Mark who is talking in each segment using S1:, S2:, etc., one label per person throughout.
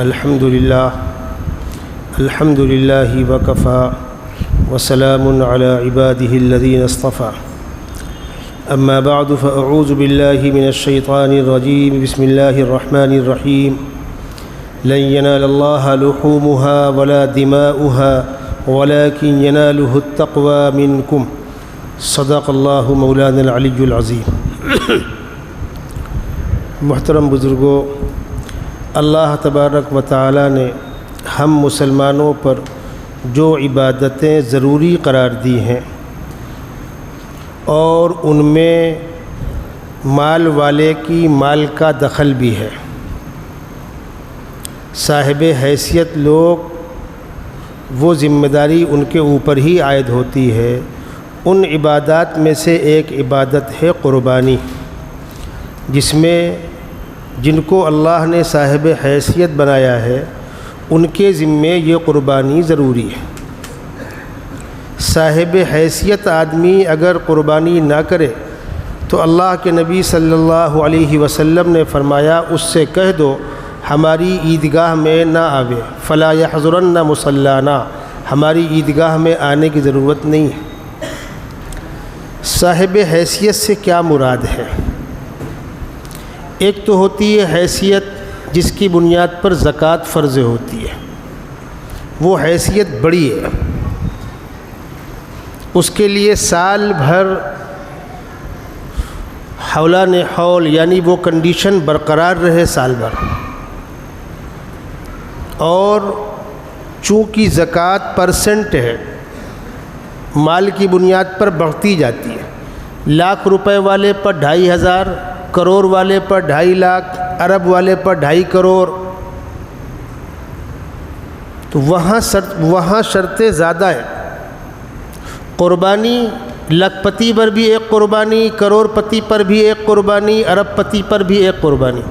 S1: الحمد لله وكفى وسلام على عباده الذين اصطفى أما بعد فأعوذ بالله من الشيطان الرجيم بسم الله الرحمن الرحيم لن ينال الله لحومها ولا دماؤها ولكن يناله التقوى منكم صدق الله مولانا العلی العظیم۔ محترم بزرگوں، اللہ تبارک و تعالی نے ہم مسلمانوں پر جو عبادتیں ضروری قرار دی ہیں اور ان میں مال والے کی مال کا دخل بھی ہے۔ صاحب حیثیت لوگ وہ ذمہ داری ان کے اوپر ہی عائد ہوتی ہے۔ ان عبادات میں سے ایک عبادت ہے قربانی، جس میں جن کو اللہ نے صاحب حیثیت بنایا ہے ان کے ذمے یہ قربانی ضروری ہے۔ صاحب حیثیت آدمی اگر قربانی نہ کرے تو اللہ کے نبی صلی اللہ علیہ وسلم نے فرمایا اس سے کہہ دو ہماری عیدگاہ میں نہ آوے، فلا یحضرن مصلانا، ہماری عیدگاہ میں آنے کی ضرورت نہیں ہے۔ صاحب حیثیت سے کیا مراد ہے؟ ایک تو ہوتی ہے حیثیت جس کی بنیاد پر زکوٰۃ فرض ہوتی ہے، وہ حیثیت بڑی ہے، اس کے لیے سال بھر حولان حول یعنی وہ کنڈیشن برقرار رہے سال بھر، اور چونکہ زکوٰۃ پرسنٹ ہے مال کی بنیاد پر بڑھتی جاتی ہے، لاکھ روپے والے پر 2500، کروڑ والے پر 2.5 لاکھ، ارب والے پر 2.5 کروڑ، تو وہاں شرطیں زیادہ ہیں۔ قربانی لاکھ پتی پر بھی ایک قربانی، کروڑ پتی پر بھی ایک قربانی، ارب پتی پر بھی ایک قربانی۔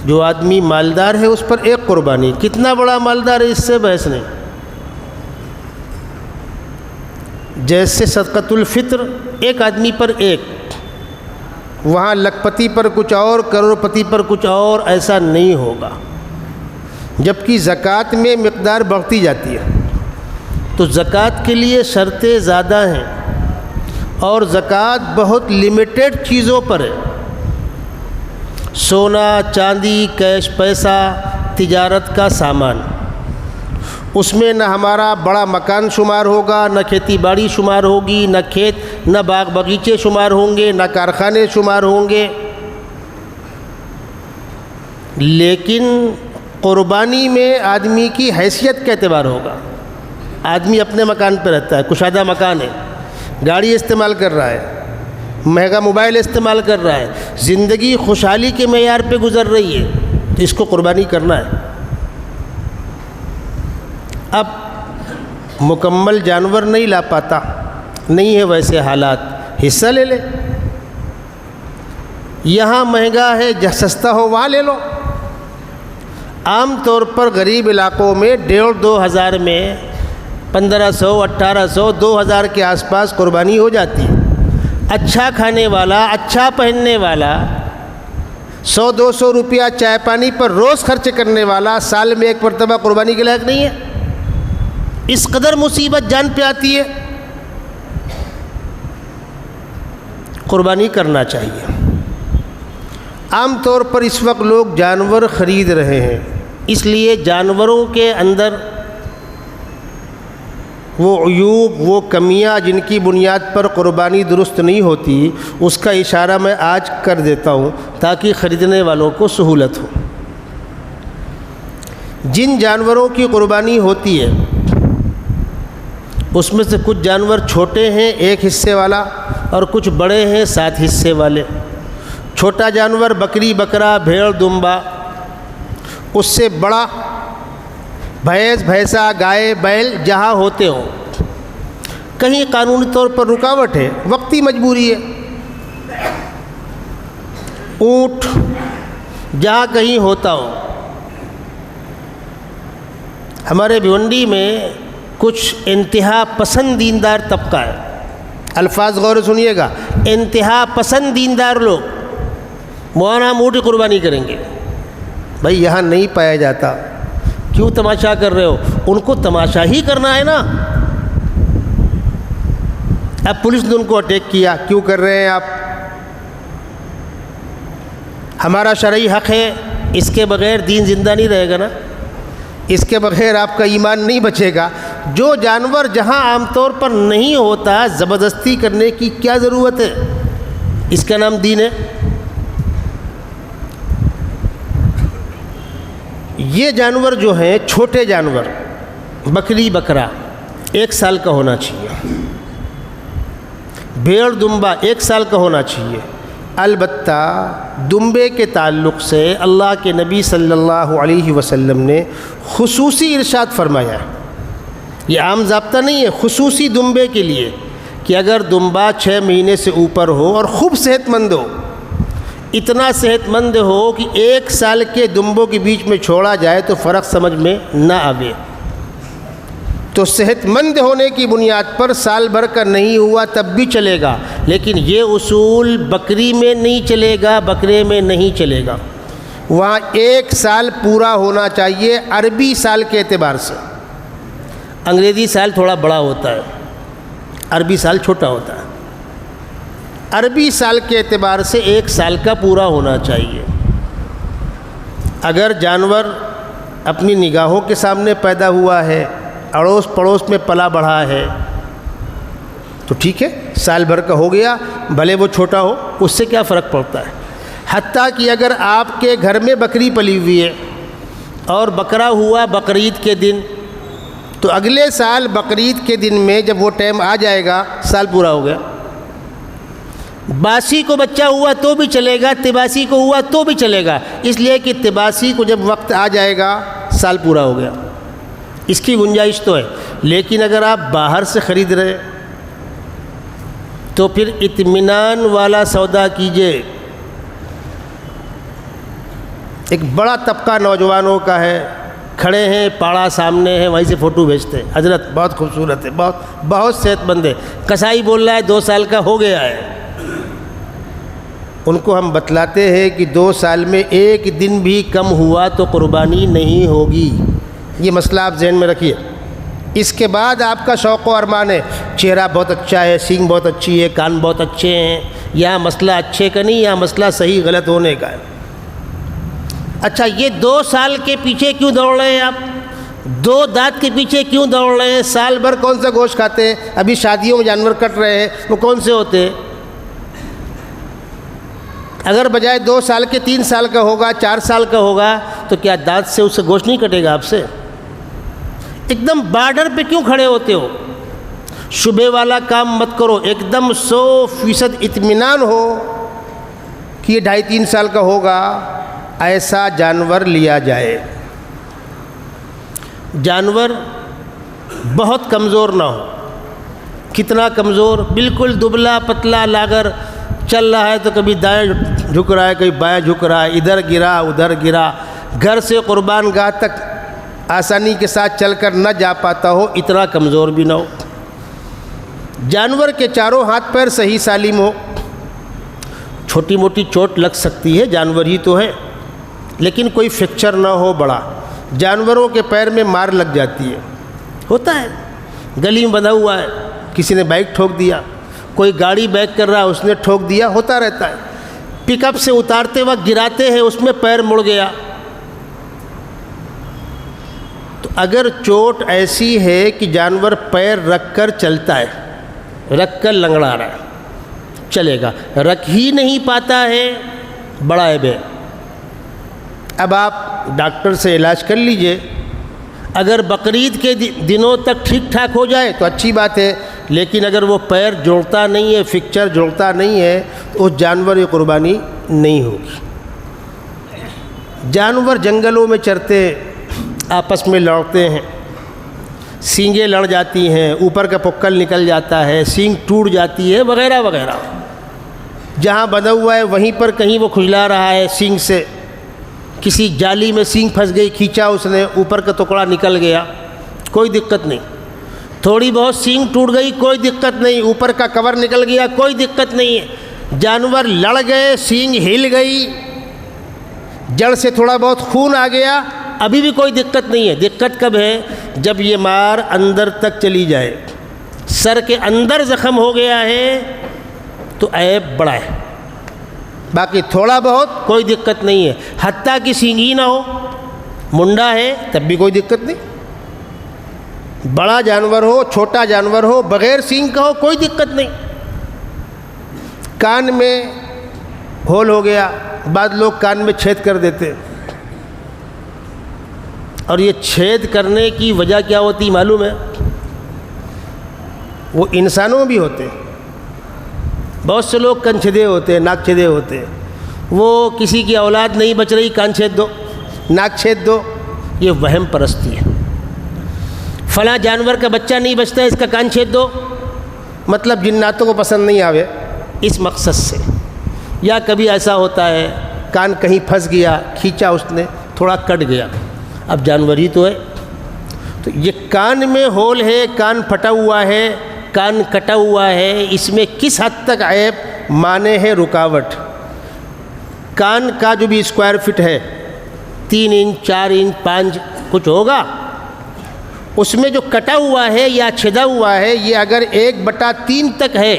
S1: جو آدمی مالدار ہے اس پر ایک قربانی، کتنا بڑا مالدار ہے اس سے بحث نہیں۔ جیسے صدقۃ الفطر ایک آدمی پر ایک، وہاں لاکھ پتی پر کچھ اور، کروڑ پتی پر کچھ اور، ایسا نہیں ہوگا۔ جبکہ زکوٰۃ میں مقدار بڑھتی جاتی ہے، تو زکوٰۃ کے لیے شرطیں زیادہ ہیں، اور زکوٰۃ بہت لمیٹڈ چیزوں پر ہے۔ سونا، چاندی، کیش پیسہ، تجارت کا سامان، اس میں نہ ہمارا بڑا مکان شمار ہوگا، نہ کھیتی باڑی شمار ہوگی، نہ کھیت، نہ باغ باغیچے شمار ہوں گے، نہ کارخانے شمار ہوں گے۔ لیکن قربانی میں آدمی کی حیثیت کا اعتبار ہوگا۔ آدمی اپنے مکان پہ رہتا ہے، کشادہ مکان ہے، گاڑی استعمال کر رہا ہے، مہنگا موبائل استعمال کر رہا ہے، زندگی خوشحالی کے معیار پہ گزر رہی ہے، تو اس کو قربانی کرنا ہے۔ اب مکمل جانور نہیں لا پاتا، نہیں ہے ویسے حالات، حصہ لے لے، یہاں مہنگا ہے سستا ہو وہاں لے لو۔ عام طور پر غریب علاقوں میں 1,500-2,000 میں 1,500، 1,800، 2,000 کے آس پاس قربانی ہو جاتی ہے۔ اچھا کھانے والا، اچھا پہننے والا، 100-200 روپیہ چائے پانی پر روز خرچ کرنے والا سال میں ایک مرتبہ قربانی کے لائق نہیں ہے۔ اس قدر مصیبت جان پہ آتی ہے، قربانی کرنا چاہیے۔ عام طور پر اس وقت لوگ جانور خرید رہے ہیں، اس لیے جانوروں کے اندر وہ عیوب، وہ کمیاں جن کی بنیاد پر قربانی درست نہیں ہوتی، اس کا اشارہ میں آج کر دیتا ہوں تاکہ خریدنے والوں کو سہولت ہو۔ جن جانوروں کی قربانی ہوتی ہے اس میں سے کچھ جانور چھوٹے ہیں 1 حصے والا، اور کچھ بڑے ہیں 7 حصے والے۔ چھوٹا جانور بکری، بکرا، بھیڑ، دمبا، اس سے بڑا بھینس، بھینسا، گائے، بیل جہاں ہوتے ہوں۔ کہیں قانونی طور پر رکاوٹ ہے، وقتی مجبوری ہے، اونٹ جہاں کہیں ہوتا ہو۔ ہمارے بھیونڈی میں کچھ انتہا پسند دیندار طبقہ ہے، الفاظ غور سنیے گا، انتہا پسند دیندار لوگ مولانا موٹی قربانی کریں گے، بھائی یہاں نہیں پایا جاتا، کیوں تماشا کر رہے ہو؟ ان کو تماشا ہی کرنا ہے نا۔ اب پولیس نے ان کو اٹیک کیا، کیوں کر رہے ہیں آپ؟ ہمارا شرعی حق ہے، اس کے بغیر دین زندہ نہیں رہے گا نا، اس کے بغیر آپ کا ایمان نہیں بچے گا۔ جو جانور جہاں عام طور پر نہیں ہوتا، زبردستی کرنے کی کیا ضرورت ہے؟ اس کا نام دین ہے۔ یہ جانور جو ہیں چھوٹے جانور، بکری بکرا 1 سال کا ہونا چاہیے، بھیڑ دمبا 1 سال کا ہونا چاہیے۔ البتہ دمبے کے تعلق سے اللہ کے نبی صلی اللہ علیہ وسلم نے خصوصی ارشاد فرمایا ہے، یہ عام ضابطہ نہیں ہے، خصوصی دمبے کے لیے، کہ اگر دمبا 6 مہینے سے اوپر ہو اور خوب صحت مند ہو، اتنا صحت مند ہو کہ 1 سال کے دمبوں کے بیچ میں چھوڑا جائے تو فرق سمجھ میں نہ آوے، تو صحت مند ہونے کی بنیاد پر سال بھر کا نہیں ہوا تب بھی چلے گا، لیکن یہ اصول بکری میں نہیں چلے گا، بکرے میں نہیں چلے گا۔ وہاں 1 سال پورا ہونا چاہیے عربی سال کے اعتبار سے۔ انگریزی سال تھوڑا بڑا ہوتا ہے، عربی سال چھوٹا ہوتا ہے۔ عربی سال کے اعتبار سے 1 سال کا پورا ہونا چاہیے۔ اگر جانور اپنی نگاہوں کے سامنے پیدا ہوا ہے، اڑوس پڑوس میں پلا بڑھا ہے، تو ٹھیک ہے، سال بھر کا ہو گیا، بھلے وہ چھوٹا ہو، اس سے کیا فرق پڑتا ہے؟ حتیٰ کہ اگر آپ کے گھر میں بکری پلی ہوئی ہے اور بکرا ہوا بقرعید کے دن، تو اگلے سال بقرعید کے دن میں جب وہ ٹائم آ جائے گا، سال پورا ہو گیا۔ باسی کو بچہ ہوا تو بھی چلے گا، تباسی کو ہوا تو بھی چلے گا، اس لیے کہ تباسی کو جب وقت آ جائے گا، سال پورا ہو گیا۔ اس کی گنجائش تو ہے، لیکن اگر آپ باہر سے خرید رہے تو پھر اطمینان والا سودا کیجئے۔ ایک بڑا طبقہ نوجوانوں کا ہے، کھڑے ہیں، پاڑا سامنے ہے، وہیں سے فوٹو بھیجتے ہیں، حضرت بہت خوبصورت ہے، بہت صحت مند ہے، کسائی بول رہا ہے 2 سال کا ہو گیا ہے۔ ان کو ہم بتلاتے ہیں کہ 2 سال میں 1 دن بھی کم ہوا تو قربانی نہیں ہوگی، یہ مسئلہ آپ ذہن میں رکھیے۔ اس کے بعد آپ کا شوق و ارمان ہے، چہرہ بہت اچھا ہے، سینگ بہت اچھی ہے، کان بہت اچھے ہیں، یہاں مسئلہ اچھے کا نہیں، یہاں مسئلہ صحیح غلط ہونے کا ہے۔ اچھا، یہ 2 سال کے پیچھے کیوں دوڑ رہے ہیں آپ؟ 2 دانت کے پیچھے کیوں دوڑ رہے ہیں؟ سال بھر کون سا گوشت کھاتے ہیں؟ ابھی شادیوں میں جانور کٹ رہے ہیں، وہ کون سے ہوتے ہیں؟ اگر بجائے 2 سال کے 3 سال کا ہوگا، 4 سال کا ہوگا، تو کیا دانت سے اس سے گوشت نہیں کٹے گا آپ سے؟ ایک دم بارڈر پہ کیوں کھڑے ہوتے ہو؟ شبہ والا کام مت کرو، ایک دم 100% اطمینان ہو کہ یہ 2.5-3 سال کا ہوگا، ایسا جانور لیا جائے۔ جانور بہت کمزور نہ ہو۔ کتنا کمزور؟ بالکل دبلا پتلا لاغر، چل رہا ہے تو کبھی دائیں جھک رہا ہے، کبھی بائیں جھک رہا ہے، ادھر گرا ادھر گرا، گھر سے قربان گاہ تک آسانی کے ساتھ چل کر نہ جا پاتا ہو، اتنا کمزور بھی نہ ہو۔ جانور کے چاروں ہاتھ پیر صحیح سالم ہو۔ چھوٹی موٹی چوٹ لگ سکتی ہے، جانور ہی تو ہے، لیکن کوئی فریکچر نہ ہو بڑا۔ جانوروں کے پیر میں مار لگ جاتی ہے، ہوتا ہے، گلی میں بندھا ہوا ہے، کسی نے بائک ٹھوک دیا، کوئی گاڑی بیک کر رہا ہے، اس نے ٹھوک دیا، ہوتا رہتا ہے۔ پک اپ سے اتارتے وقت گراتے ہیں، اس میں پیر مڑ گیا۔ تو اگر چوٹ ایسی ہے کہ جانور پیر رکھ کر چلتا ہے، رکھ کر لنگڑا رہا ہے، چلے گا، رکھ ہی نہیں پاتا ہے، بڑا عیب ہے۔ اب آپ ڈاکٹر سے علاج کر لیجئے، اگر بقرعید کے دنوں تک ٹھیک ٹھاک ہو جائے تو اچھی بات ہے، لیکن اگر وہ پیر جوڑتا نہیں ہے، فکچر جوڑتا نہیں ہے، تو اس جانور کی قربانی نہیں ہوگی۔ جانور جنگلوں میں چرتے آپس میں لڑتے ہیں، سینگیں لڑ جاتی ہیں، اوپر کا پکل نکل جاتا ہے، سینگ ٹوٹ جاتی ہے، وغیرہ وغیرہ۔ جہاں بندھا ہوا ہے وہیں پر کہیں وہ کھجلا رہا ہے سینگ سے، کسی جالی میں سینگ پھنس گئی، کھینچا اس نے، اوپر کا ٹکڑا نکل گیا، کوئی دقت نہیں۔ تھوڑی بہت سینگ ٹوٹ گئی، کوئی دقت نہیں، اوپر کا کور نکل گیا، کوئی دقت نہیں ہے۔ جانور لڑ گئے، سینگ ہل گئی، جڑ سے تھوڑا بہت خون آ گیا ابھی بھی کوئی دقت نہیں ہے. دقت کب ہے؟ جب یہ مار اندر تک چلی جائے, سر کے اندر زخم ہو گیا ہے تو عیب بڑا ہے. باقی تھوڑا بہت کوئی دقت نہیں ہے, حتیٰ کہ سینگی نہ ہو, منڈا ہے تب بھی کوئی دقت نہیں. بڑا جانور ہو چھوٹا جانور ہو بغیر سینگ کا ہو کوئی دقت نہیں. کان میں ہول ہو گیا, بعض لوگ کان میں چھید کر دیتے, اور یہ چھید کرنے کی وجہ کیا ہوتی معلوم ہے؟ وہ انسانوں میں بھی ہوتے ہیں. بہت سے لوگ کان چھیدے ہوتے ہیں, ناک چھیدے ہوتے ہیں. وہ کسی کی اولاد نہیں بچ رہی, کان چھید دو, ناک چھید دو, یہ وہم پرستی ہے. فلاں جانور کا بچہ نہیں بچتا, اس کا کان چھید دو, مطلب جناتوں کو پسند نہیں آوے اس مقصد سے. یا کبھی ایسا ہوتا ہے کان کہیں پھنس گیا, کھینچا اس نے, تھوڑا کٹ گیا, اب جانور ہی تو ہے. تو یہ کان میں ہول ہے, کان پھٹا ہوا ہے, کان کٹا ہوا ہے, اس میں کس حد تک عیب مانے ہے رکاوٹ. کان کا جو بھی اسکوائر فٹ ہے 3 انچ 4 انچ 5 کچھ ہوگا, اس میں جو کٹا ہوا ہے یا چھدا ہوا ہے یہ اگر 1/3 تک ہے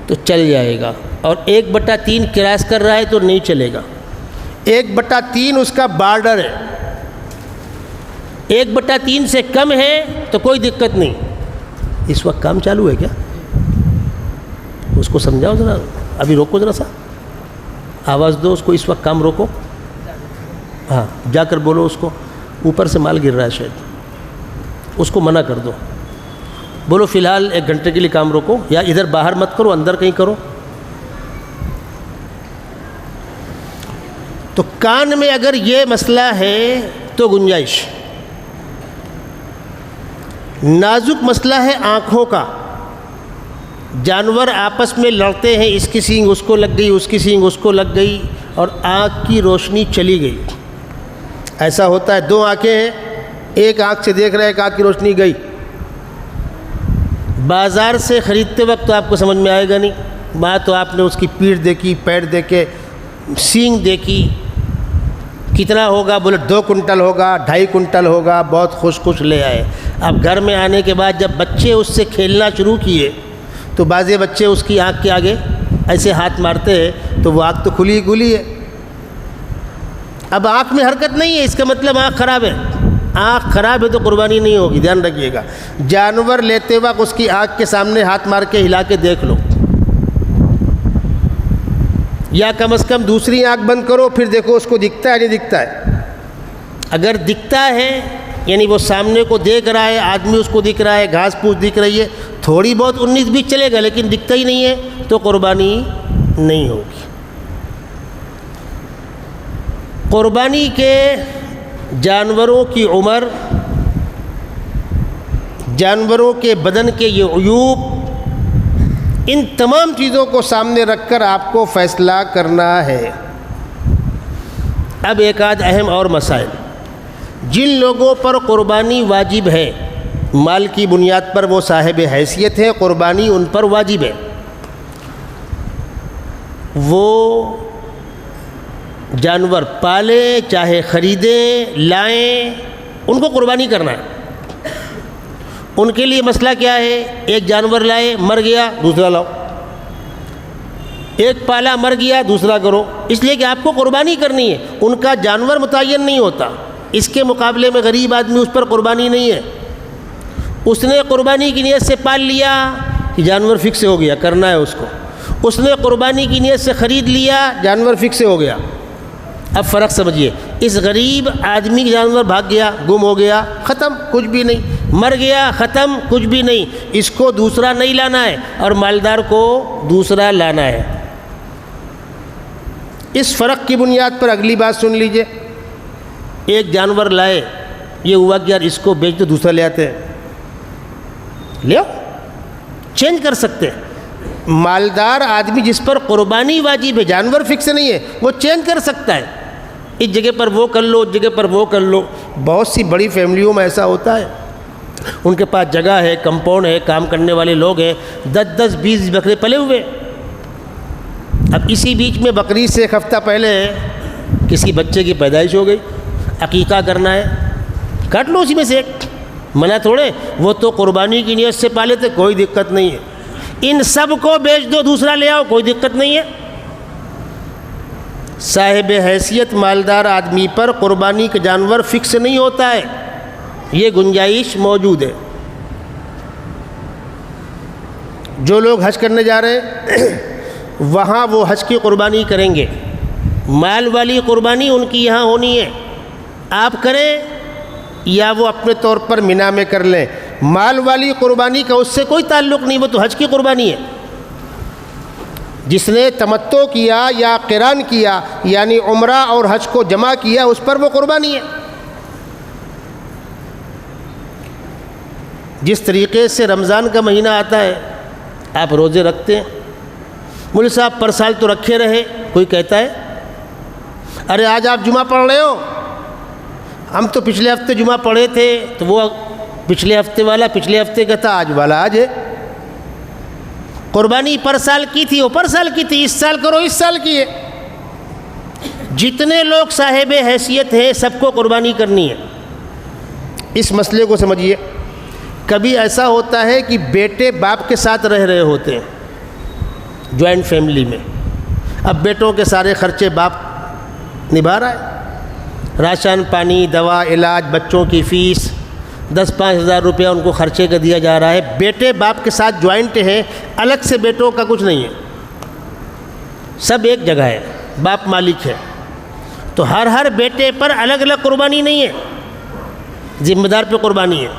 S1: تو چل جائے گا, اور 1/3 کراس کر رہا ہے تو نہیں چلے گا. 1/3 اس کا بارڈر ہے, 1/3 سے کم ہے تو کوئی دقت نہیں. اس وقت کام چالو ہے کیا؟ اس کو سمجھاؤ ذرا, ابھی روکو ذرا سا, آواز دو اس کو, اس وقت کام روکو. ہاں جا کر بولو اس کو, اوپر سے مال گر رہا ہے شاید, اس کو منع کر دو. بولو فی الحال 1 گھنٹے کے لیے کام روکو, یا ادھر باہر مت کرو, اندر کہیں کرو. تو کان میں اگر یہ مسئلہ ہے تو گنجائش. نازک مسئلہ ہے آنکھوں کا. جانور آپس میں لڑتے ہیں, اس کی سینگ اس کو لگ گئی, اس کی سینگ اس کو لگ گئی, اور آنکھ کی روشنی چلی گئی. ایسا ہوتا ہے, 2 آنکھیں ہیں, ایک آنکھ سے دیکھ رہا ہے, ایک آنکھ کی روشنی گئی. بازار سے خریدتے وقت تو آپ کو سمجھ میں آئے گا نہیں, بات تو آپ نے اس کی پیٹھ دیکھی, پیر دیکھے, سینگ دیکھی, کتنا ہوگا, بولے 2 کنٹل ہوگا, 2.5 کنٹل ہوگا, بہت خوش لے آئے. اب گھر میں آنے کے بعد جب بچے اس سے کھیلنا شروع کیے تو بعضے بچے اس کی آنکھ کے آگے ایسے ہاتھ مارتے ہیں تو وہ آنکھ تو کھلی کھلی ہے. اب آنکھ میں حرکت نہیں ہے, اس کا مطلب آنکھ خراب ہے. آنکھ خراب ہے تو قربانی نہیں ہوگی, دھیان رکھیے گا. جانور لیتے وقت اس کی آنکھ کے سامنے ہاتھ مار کے ہلا کے دیکھ لو, یا کم از کم دوسری آنکھ بند کرو, پھر دیکھو اس کو دکھتا ہے نہیں دکھتا ہے. اگر دکھتا ہے یعنی وہ سامنے کو دیکھ رہا ہے, آدمی اس کو دکھ رہا ہے, گھاس پھوس دکھ رہی ہے, تھوڑی بہت 19-20 چلے گا, لیکن دکھتا ہی نہیں ہے تو قربانی نہیں ہوگی. قربانی کے جانوروں کی عمر, جانوروں کے بدن کے یہ عیوب, ان تمام چیزوں کو سامنے رکھ کر آپ کو فیصلہ کرنا ہے. اب ایک آدھ اہم اور مسائل. جن لوگوں پر قربانی واجب ہے, مال کی بنیاد پر وہ صاحب حیثیت ہے, قربانی ان پر واجب ہے, وہ جانور پالیں چاہے خریدیں لائیں, ان کو قربانی کرنا ہے. ان کے لیے مسئلہ کیا ہے؟ ایک جانور لائے مر گیا دوسرا لاؤ, ایک پالا مر گیا دوسرا کرو, اس لیے کہ آپ کو قربانی کرنی ہے. ان کا جانور متعین نہیں ہوتا. اس کے مقابلے میں غریب آدمی, اس پر قربانی نہیں ہے. اس نے قربانی کی نیت سے پال لیا کہ جانور فکس ہو گیا, کرنا ہے اس کو. اس نے قربانی کی نیت سے خرید لیا, جانور فکس ہو گیا. اب فرق سمجھیے, اس غریب آدمی کا جانور بھاگ گیا, گم ہو گیا, ختم, کچھ بھی نہیں. مر گیا, ختم, کچھ بھی نہیں. اس کو دوسرا نہیں لانا ہے اور مالدار کو دوسرا لانا ہے. اس فرق کی بنیاد پر اگلی بات سن لیجئے. ایک جانور لائے, یہ ہوا کہ یار اس کو بیچ دو دوسرا لے آتے ہیں, لے آؤ, چینج کر سکتے ہیں. مالدار آدمی جس پر قربانی واجب ہے, جانور فکس نہیں ہے, وہ چینج کر سکتا ہے. اس جگہ پر وہ کر لو, اس جگہ پر وہ کر لو. بہت سی بڑی فیملیوں میں ایسا ہوتا ہے, ان کے پاس جگہ ہے, کمپاؤنڈ ہے, کام کرنے والے لوگ ہیں, 10-10 20 بکرے پلے ہوئے. اب اسی بیچ میں بقرعید سے ایک ہفتہ پہلے کسی بچے کی پیدائش ہو گئی، عقیقہ کرنا ہے، کاٹ لو اسی میں سے ایک، منع تھوڑے، وہ تو قربانی کی نیت سے پالے تھے، کوئی دقت نہیں ہے، ان سب کو بیچ دو، دوسرا لے آؤ، کوئی دقت نہیں ہے۔ صاحب حیثیت مالدار آدمی پر قربانی کا جانور فکس نہیں ہوتا ہے، یہ گنجائش موجود ہے۔ جو لوگ حج کرنے جا رہے ہیں وہاں وہ حج کی قربانی کریں گے، مال والی قربانی ان کی یہاں ہونی ہے، آپ کریں یا وہ اپنے طور پر مینا میں کر لیں، مال والی قربانی کا اس سے کوئی تعلق نہیں، وہ تو حج کی قربانی ہے۔ جس نے تمتع کیا یا قران کیا یعنی عمرہ اور حج کو جمع کیا، اس پر وہ قربانی ہے۔ جس طریقے سے رمضان کا مہینہ آتا ہے، آپ روزے رکھتے ہیں، مولوی صاحب پر سال تو رکھے رہے، کوئی کہتا ہے ارے آج آپ جمعہ پڑھ رہے ہو، ہم تو پچھلے ہفتے جمعہ پڑھے تھے، تو وہ پچھلے ہفتے والا پچھلے ہفتے کا تھا، آج والا آج ہے۔ قربانی پر سال کی تھی، وہ پر سال کی تھی، اس سال کرو اس سال کی ہے۔ جتنے لوگ صاحب حیثیت ہیں سب کو قربانی کرنی ہے۔ اس مسئلے کو سمجھیے، کبھی ایسا ہوتا ہے کہ بیٹے باپ کے ساتھ رہ رہے ہوتے ہیں جوائنٹ فیملی میں، اب بیٹوں کے سارے خرچے باپ نبھا رہا ہے، راشن پانی دوا علاج بچوں کی فیس 10-5 ہزار روپیہ ان کو خرچے کا دیا جا رہا ہے، بیٹے باپ کے ساتھ جوائنٹ ہیں، الگ سے بیٹوں کا کچھ نہیں ہے، سب ایک جگہ ہے، باپ مالک ہے، تو ہر بیٹے پر الگ الگ قربانی نہیں ہے، ذمہ دار پہ قربانی ہے۔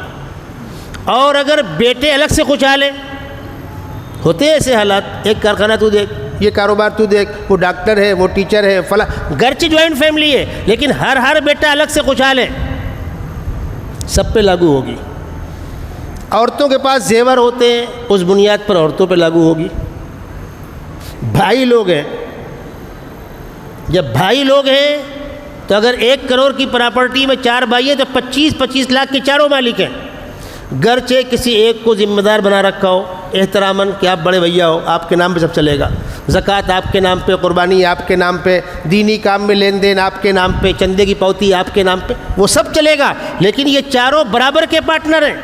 S1: اور اگر بیٹے الگ سے خوشحال ہیں، ہوتے ہیں ایسے حالات، ایک کارخانہ تو دیکھ، یہ کاروبار تو دیکھ، وہ ڈاکٹر ہے وہ ٹیچر ہے فلاں، گرچہ جوائنٹ فیملی ہے لیکن ہر بیٹا الگ سے خوشحال ہے، سب پہ لاگو ہوگی۔ عورتوں کے پاس زیور ہوتے ہیں، اس بنیاد پر عورتوں پہ لاگو ہوگی۔ بھائی لوگ ہیں، جب بھائی لوگ ہیں تو اگر 1 کروڑ کی پراپرٹی میں 4 بھائی ہیں تو 25-25 لاکھ کے چاروں مالک ہیں، گرچہ کسی ایک کو ذمہ دار بنا رکھا ہو احتراماً کہ آپ بڑے بھیا ہو، آپ کے نام پہ سب چلے گا، زکوٰۃ آپ کے نام پہ، قربانی آپ کے نام پہ، دینی کام میں لین دین آپ کے نام پہ، چندے کی پوتی آپ کے نام پہ، وہ سب چلے گا، لیکن یہ چاروں برابر کے پارٹنر ہیں۔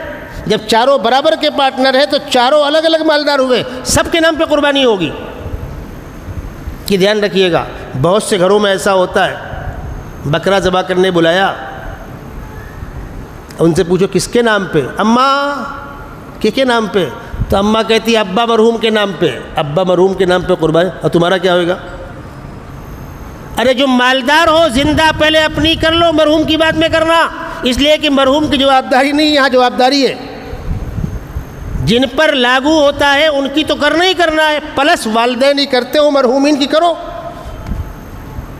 S1: جب چاروں برابر کے پارٹنر ہیں تو چاروں الگ الگ مالدار ہوئے، سب کے نام پہ قربانی ہوگی، کہ دھیان رکھیے گا۔ بہت سے گھروں میں ایسا ہوتا ہے، بکرا ذبح کرنے بلایا، ان سے پوچھو کس کے نام پہ؟ اماں کے نام پہ، تو اماں کہتی ہے ابا مرحوم کے نام پہ، ابا مرحوم کے نام پہ قربانی، اور تمہارا کیا ہوئے گا؟ ارے جو مالدار ہو زندہ پہلے اپنی کر لو، مرحوم کی بات میں کرنا، اس لیے کہ مرحوم کی جوابداری نہیں، یہاں جوابداری ہے، جن پر لاگو ہوتا ہے ان کی تو کرنا ہی کرنا ہے، پلس والدین ہی کرتے ہو، مرحومین کی کرو،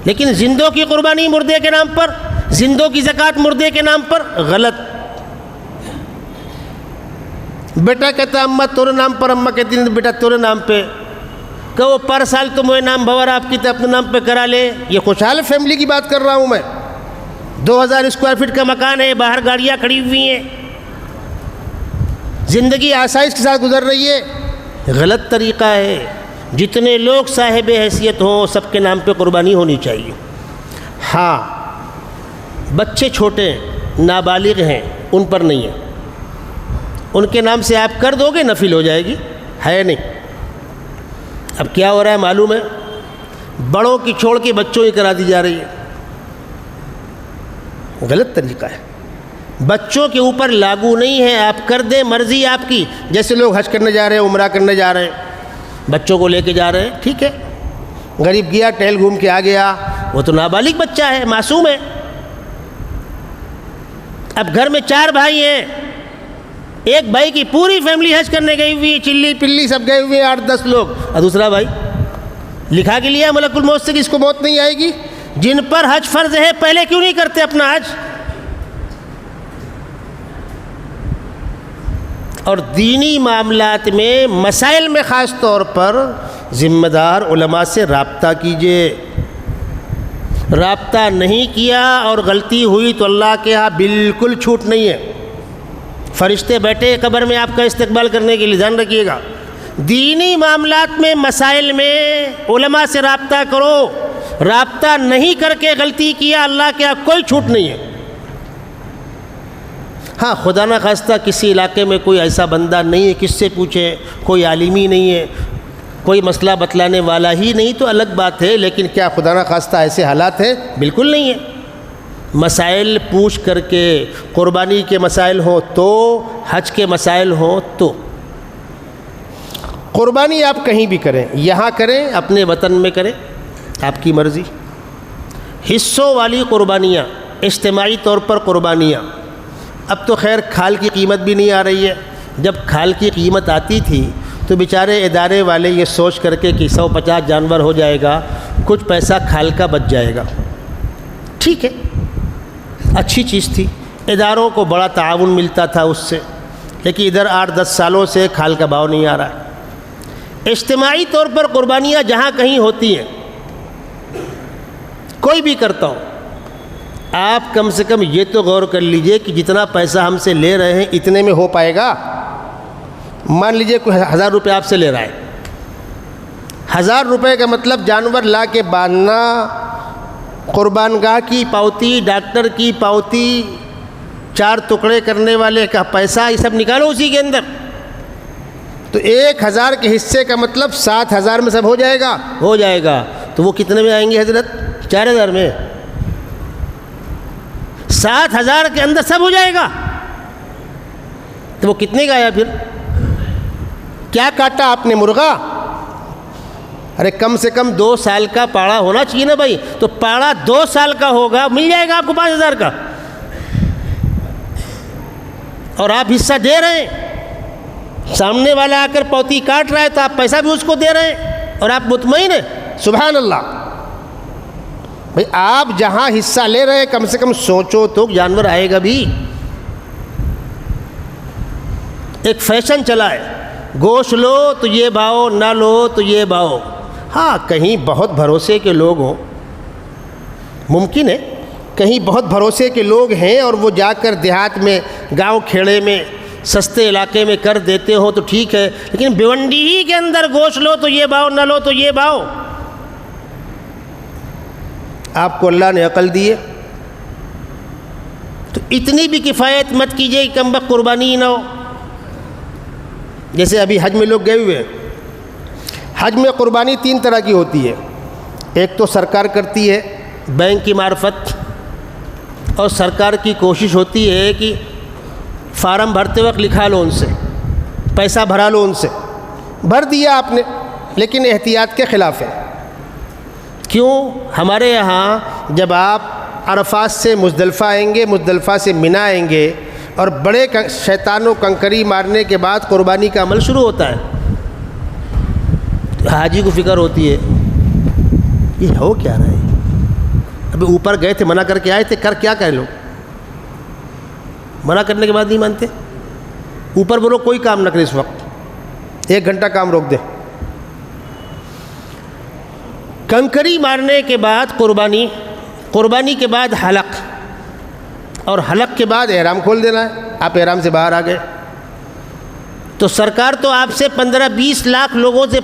S1: لیکن زندوں کی قربانی مردے کے نام پر، زندوں کی زکوٰۃ مردے کے نام پر، غلط۔ بیٹا کہتا اماں تورے نام پر، اماں کہتی نہیں بیٹا تورے نام پہ، کہو پر سال تو مجھے نام بھور آپ کی تو اپنے نام پہ کرا لے۔ یہ خوشحال فیملی کی بات کر رہا ہوں میں، 2000 اسکوائر فٹ کا مکان ہے، باہر گاڑیاں کھڑی ہوئی ہیں، زندگی آسائش کے ساتھ گزر رہی ہے، غلط طریقہ ہے۔ جتنے لوگ صاحب حیثیت ہوں سب کے نام پہ قربانی ہونی چاہیے۔ ہاں بچے چھوٹے ہیں، نابالغ ہیں، ان پر نہیں ہے، ان کے نام سے آپ کر دو گے نفل ہو جائے گی، ہے نہیں۔ اب کیا ہو رہا ہے معلوم ہے، بڑوں کی چھوڑ کے بچوں کی کرا دی جا رہی ہے، غلط طریقہ ہے، بچوں کے اوپر لاگو نہیں ہے، آپ کر دیں مرضی آپ کی۔ جیسے لوگ حج کرنے جا رہے ہیں، عمرہ کرنے جا رہے ہیں، بچوں کو لے کے جا رہے ہیں، ٹھیک ہے، غریب گیا ٹہل گھوم کے آ گیا، وہ تو نابالغ بچہ ہے، معصوم ہے۔ اب گھر میں 4 بھائی ہیں، ایک بھائی کی پوری فیملی حج کرنے گئی ہوئی، چلی پلی سب گئے ہوئے 8-10 لوگ، اور دوسرا بھائی لکھا کے لیا ملک الموت سے کہ اس کو موت نہیں آئے گی۔ جن پر حج فرض ہے پہلے کیوں نہیں کرتے اپنا حج؟ اور دینی معاملات میں مسائل میں خاص طور پر ذمہ دار علماء سے رابطہ کیجیے۔ رابطہ نہیں کیا اور غلطی ہوئی تو اللہ کے ہاں بالکل چھوٹ نہیں ہے، فرشتے بیٹھے قبر میں آپ کا استقبال کرنے کے لیے، دھیان رکھیے گا۔ دینی معاملات میں مسائل میں علماء سے رابطہ کرو. رابطہ نہیں کر کے غلطی کیا اللہ کے یہاں کوئی چھوٹ نہیں ہے. ہاں خدا نہ خواستہ کسی علاقے میں کوئی ایسا بندہ نہیں ہے کس سے پوچھیں, کوئی عالم ہی نہیں ہے, کوئی مسئلہ بتلانے والا ہی نہیں تو الگ بات ہے, لیکن کیا خدا نہ خواستہ ایسے حالات ہیں؟ بالکل نہیں ہے. مسائل پوچھ کر کے, قربانی کے مسائل ہوں تو, حج کے مسائل ہوں تو. قربانی آپ کہیں بھی کریں, یہاں کریں, اپنے وطن میں کریں, آپ کی مرضی. حصوں والی قربانیاں, اجتماعی طور پر قربانیاں, اب تو خیر کھال کی قیمت بھی نہیں آ رہی ہے. جب کھال کی قیمت آتی تھی تو بیچارے ادارے والے یہ سوچ کر کے کہ 150 جانور ہو جائے گا, کچھ پیسہ کھال کا بچ جائے گا. ٹھیک ہے, اچھی چیز تھی, اداروں کو بڑا تعاون ملتا تھا اس سے, لیکن ادھر 8-10 سالوں سے کھال کا بھاؤ نہیں آ رہا ہے. اجتماعی طور پر قربانیاں جہاں کہیں ہوتی ہیں, کوئی بھی کرتا ہو, آپ کم سے کم یہ تو غور کر لیجئے کہ جتنا پیسہ ہم سے لے رہے ہیں اتنے میں ہو پائے گا. مان لیجئے کوئی 1000 روپے آپ سے لے رہا ہے, 1000 روپے کا مطلب جانور لا کے باندھنا, قربان گاہ کی پاوتی, ڈاکٹر کی پاوتی, 4 ٹکڑے کرنے والے کا پیسہ, یہ سب نکالو اسی کے اندر. تو 1000 کے حصے کا مطلب 7000 میں سب ہو جائے گا. ہو جائے گا تو وہ کتنے میں آئیں گے حضرت؟ 4000 میں. 7000 کے اندر سب ہو جائے گا تو وہ کتنے کا آیا پھر؟ کیا کاٹا آپ نے؟ مرغا. ارے کم سے کم 2 سال کا پاڑا ہونا چاہیے نا بھائی. تو پاڑا 2 سال کا ہوگا, مل جائے گا آپ کو 5000 کا, اور آپ حصہ دے رہے ہیں. سامنے والا آ کر پوتی کاٹ رہا ہے تو آپ پیسہ بھی اس کو دے رہے ہیں اور آپ مطمئن ہیں. سبحان اللہ. بھئی آپ جہاں حصہ لے رہے ہیں کم سے کم سوچو تو جانور آئے گا بھی. ایک فیشن چلا ہے, گوشت لو تو یہ بھاؤ, نہ لو تو یہ بھاؤ. ہاں کہیں بہت بھروسے کے لوگ ہوں, ممکن ہے کہیں بہت بھروسے کے لوگ ہیں اور وہ جا کر دیہات میں, گاؤں کھیڑے میں, سستے علاقے میں کر دیتے ہوں تو ٹھیک ہے, لیکن بھیونڈی ہی کے اندر گوشت لو تو یہ بھاؤ, نہ لو تو یہ بھاؤ. آپ کو اللہ نے عقل دی ہے تو اتنی بھی کفایت مت کیجیے کہ کم بخت قربانی ہی نہ ہو. جیسے ابھی حج میں لوگ گئے ہوئے ہیں, حج میں قربانی 3 طرح کی ہوتی ہے. ایک تو سرکار کرتی ہے بینک کی معرفت, اور سرکار کی کوشش ہوتی ہے کہ فارم بھرتے وقت لکھا لو ان سے, پیسہ بھرا لو ان سے. بھر دیا آپ نے, لیکن احتیاط کے خلاف ہے. کیوں؟ ہمارے یہاں جب آپ عرفات سے مزدلفہ آئیں گے, مزدلفہ سے منی آئیں گے, اور بڑے شیطان و کنکری مارنے کے بعد قربانی کا عمل شروع ہوتا ہے. حاجی کو فکر ہوتی ہے یہ ہو کیا رہا ہے؟ ابھی اوپر گئے تھے, منع کر کے آئے تھے, کر کیا کہہ لو؟ منع کرنے کے بعد نہیں مانتے. اوپر بولو کوئی کام نہ کرے اس وقت, 1 گھنٹہ کام روک دے. کنکری مارنے کے بعد قربانی, قربانی کے بعد حلق, اور حلق کے بعد احرام کھول دینا ہے. آپ احرام سے باہر آ گئے تو سرکار تو آپ سے 15-20 لاکھ لوگوں سے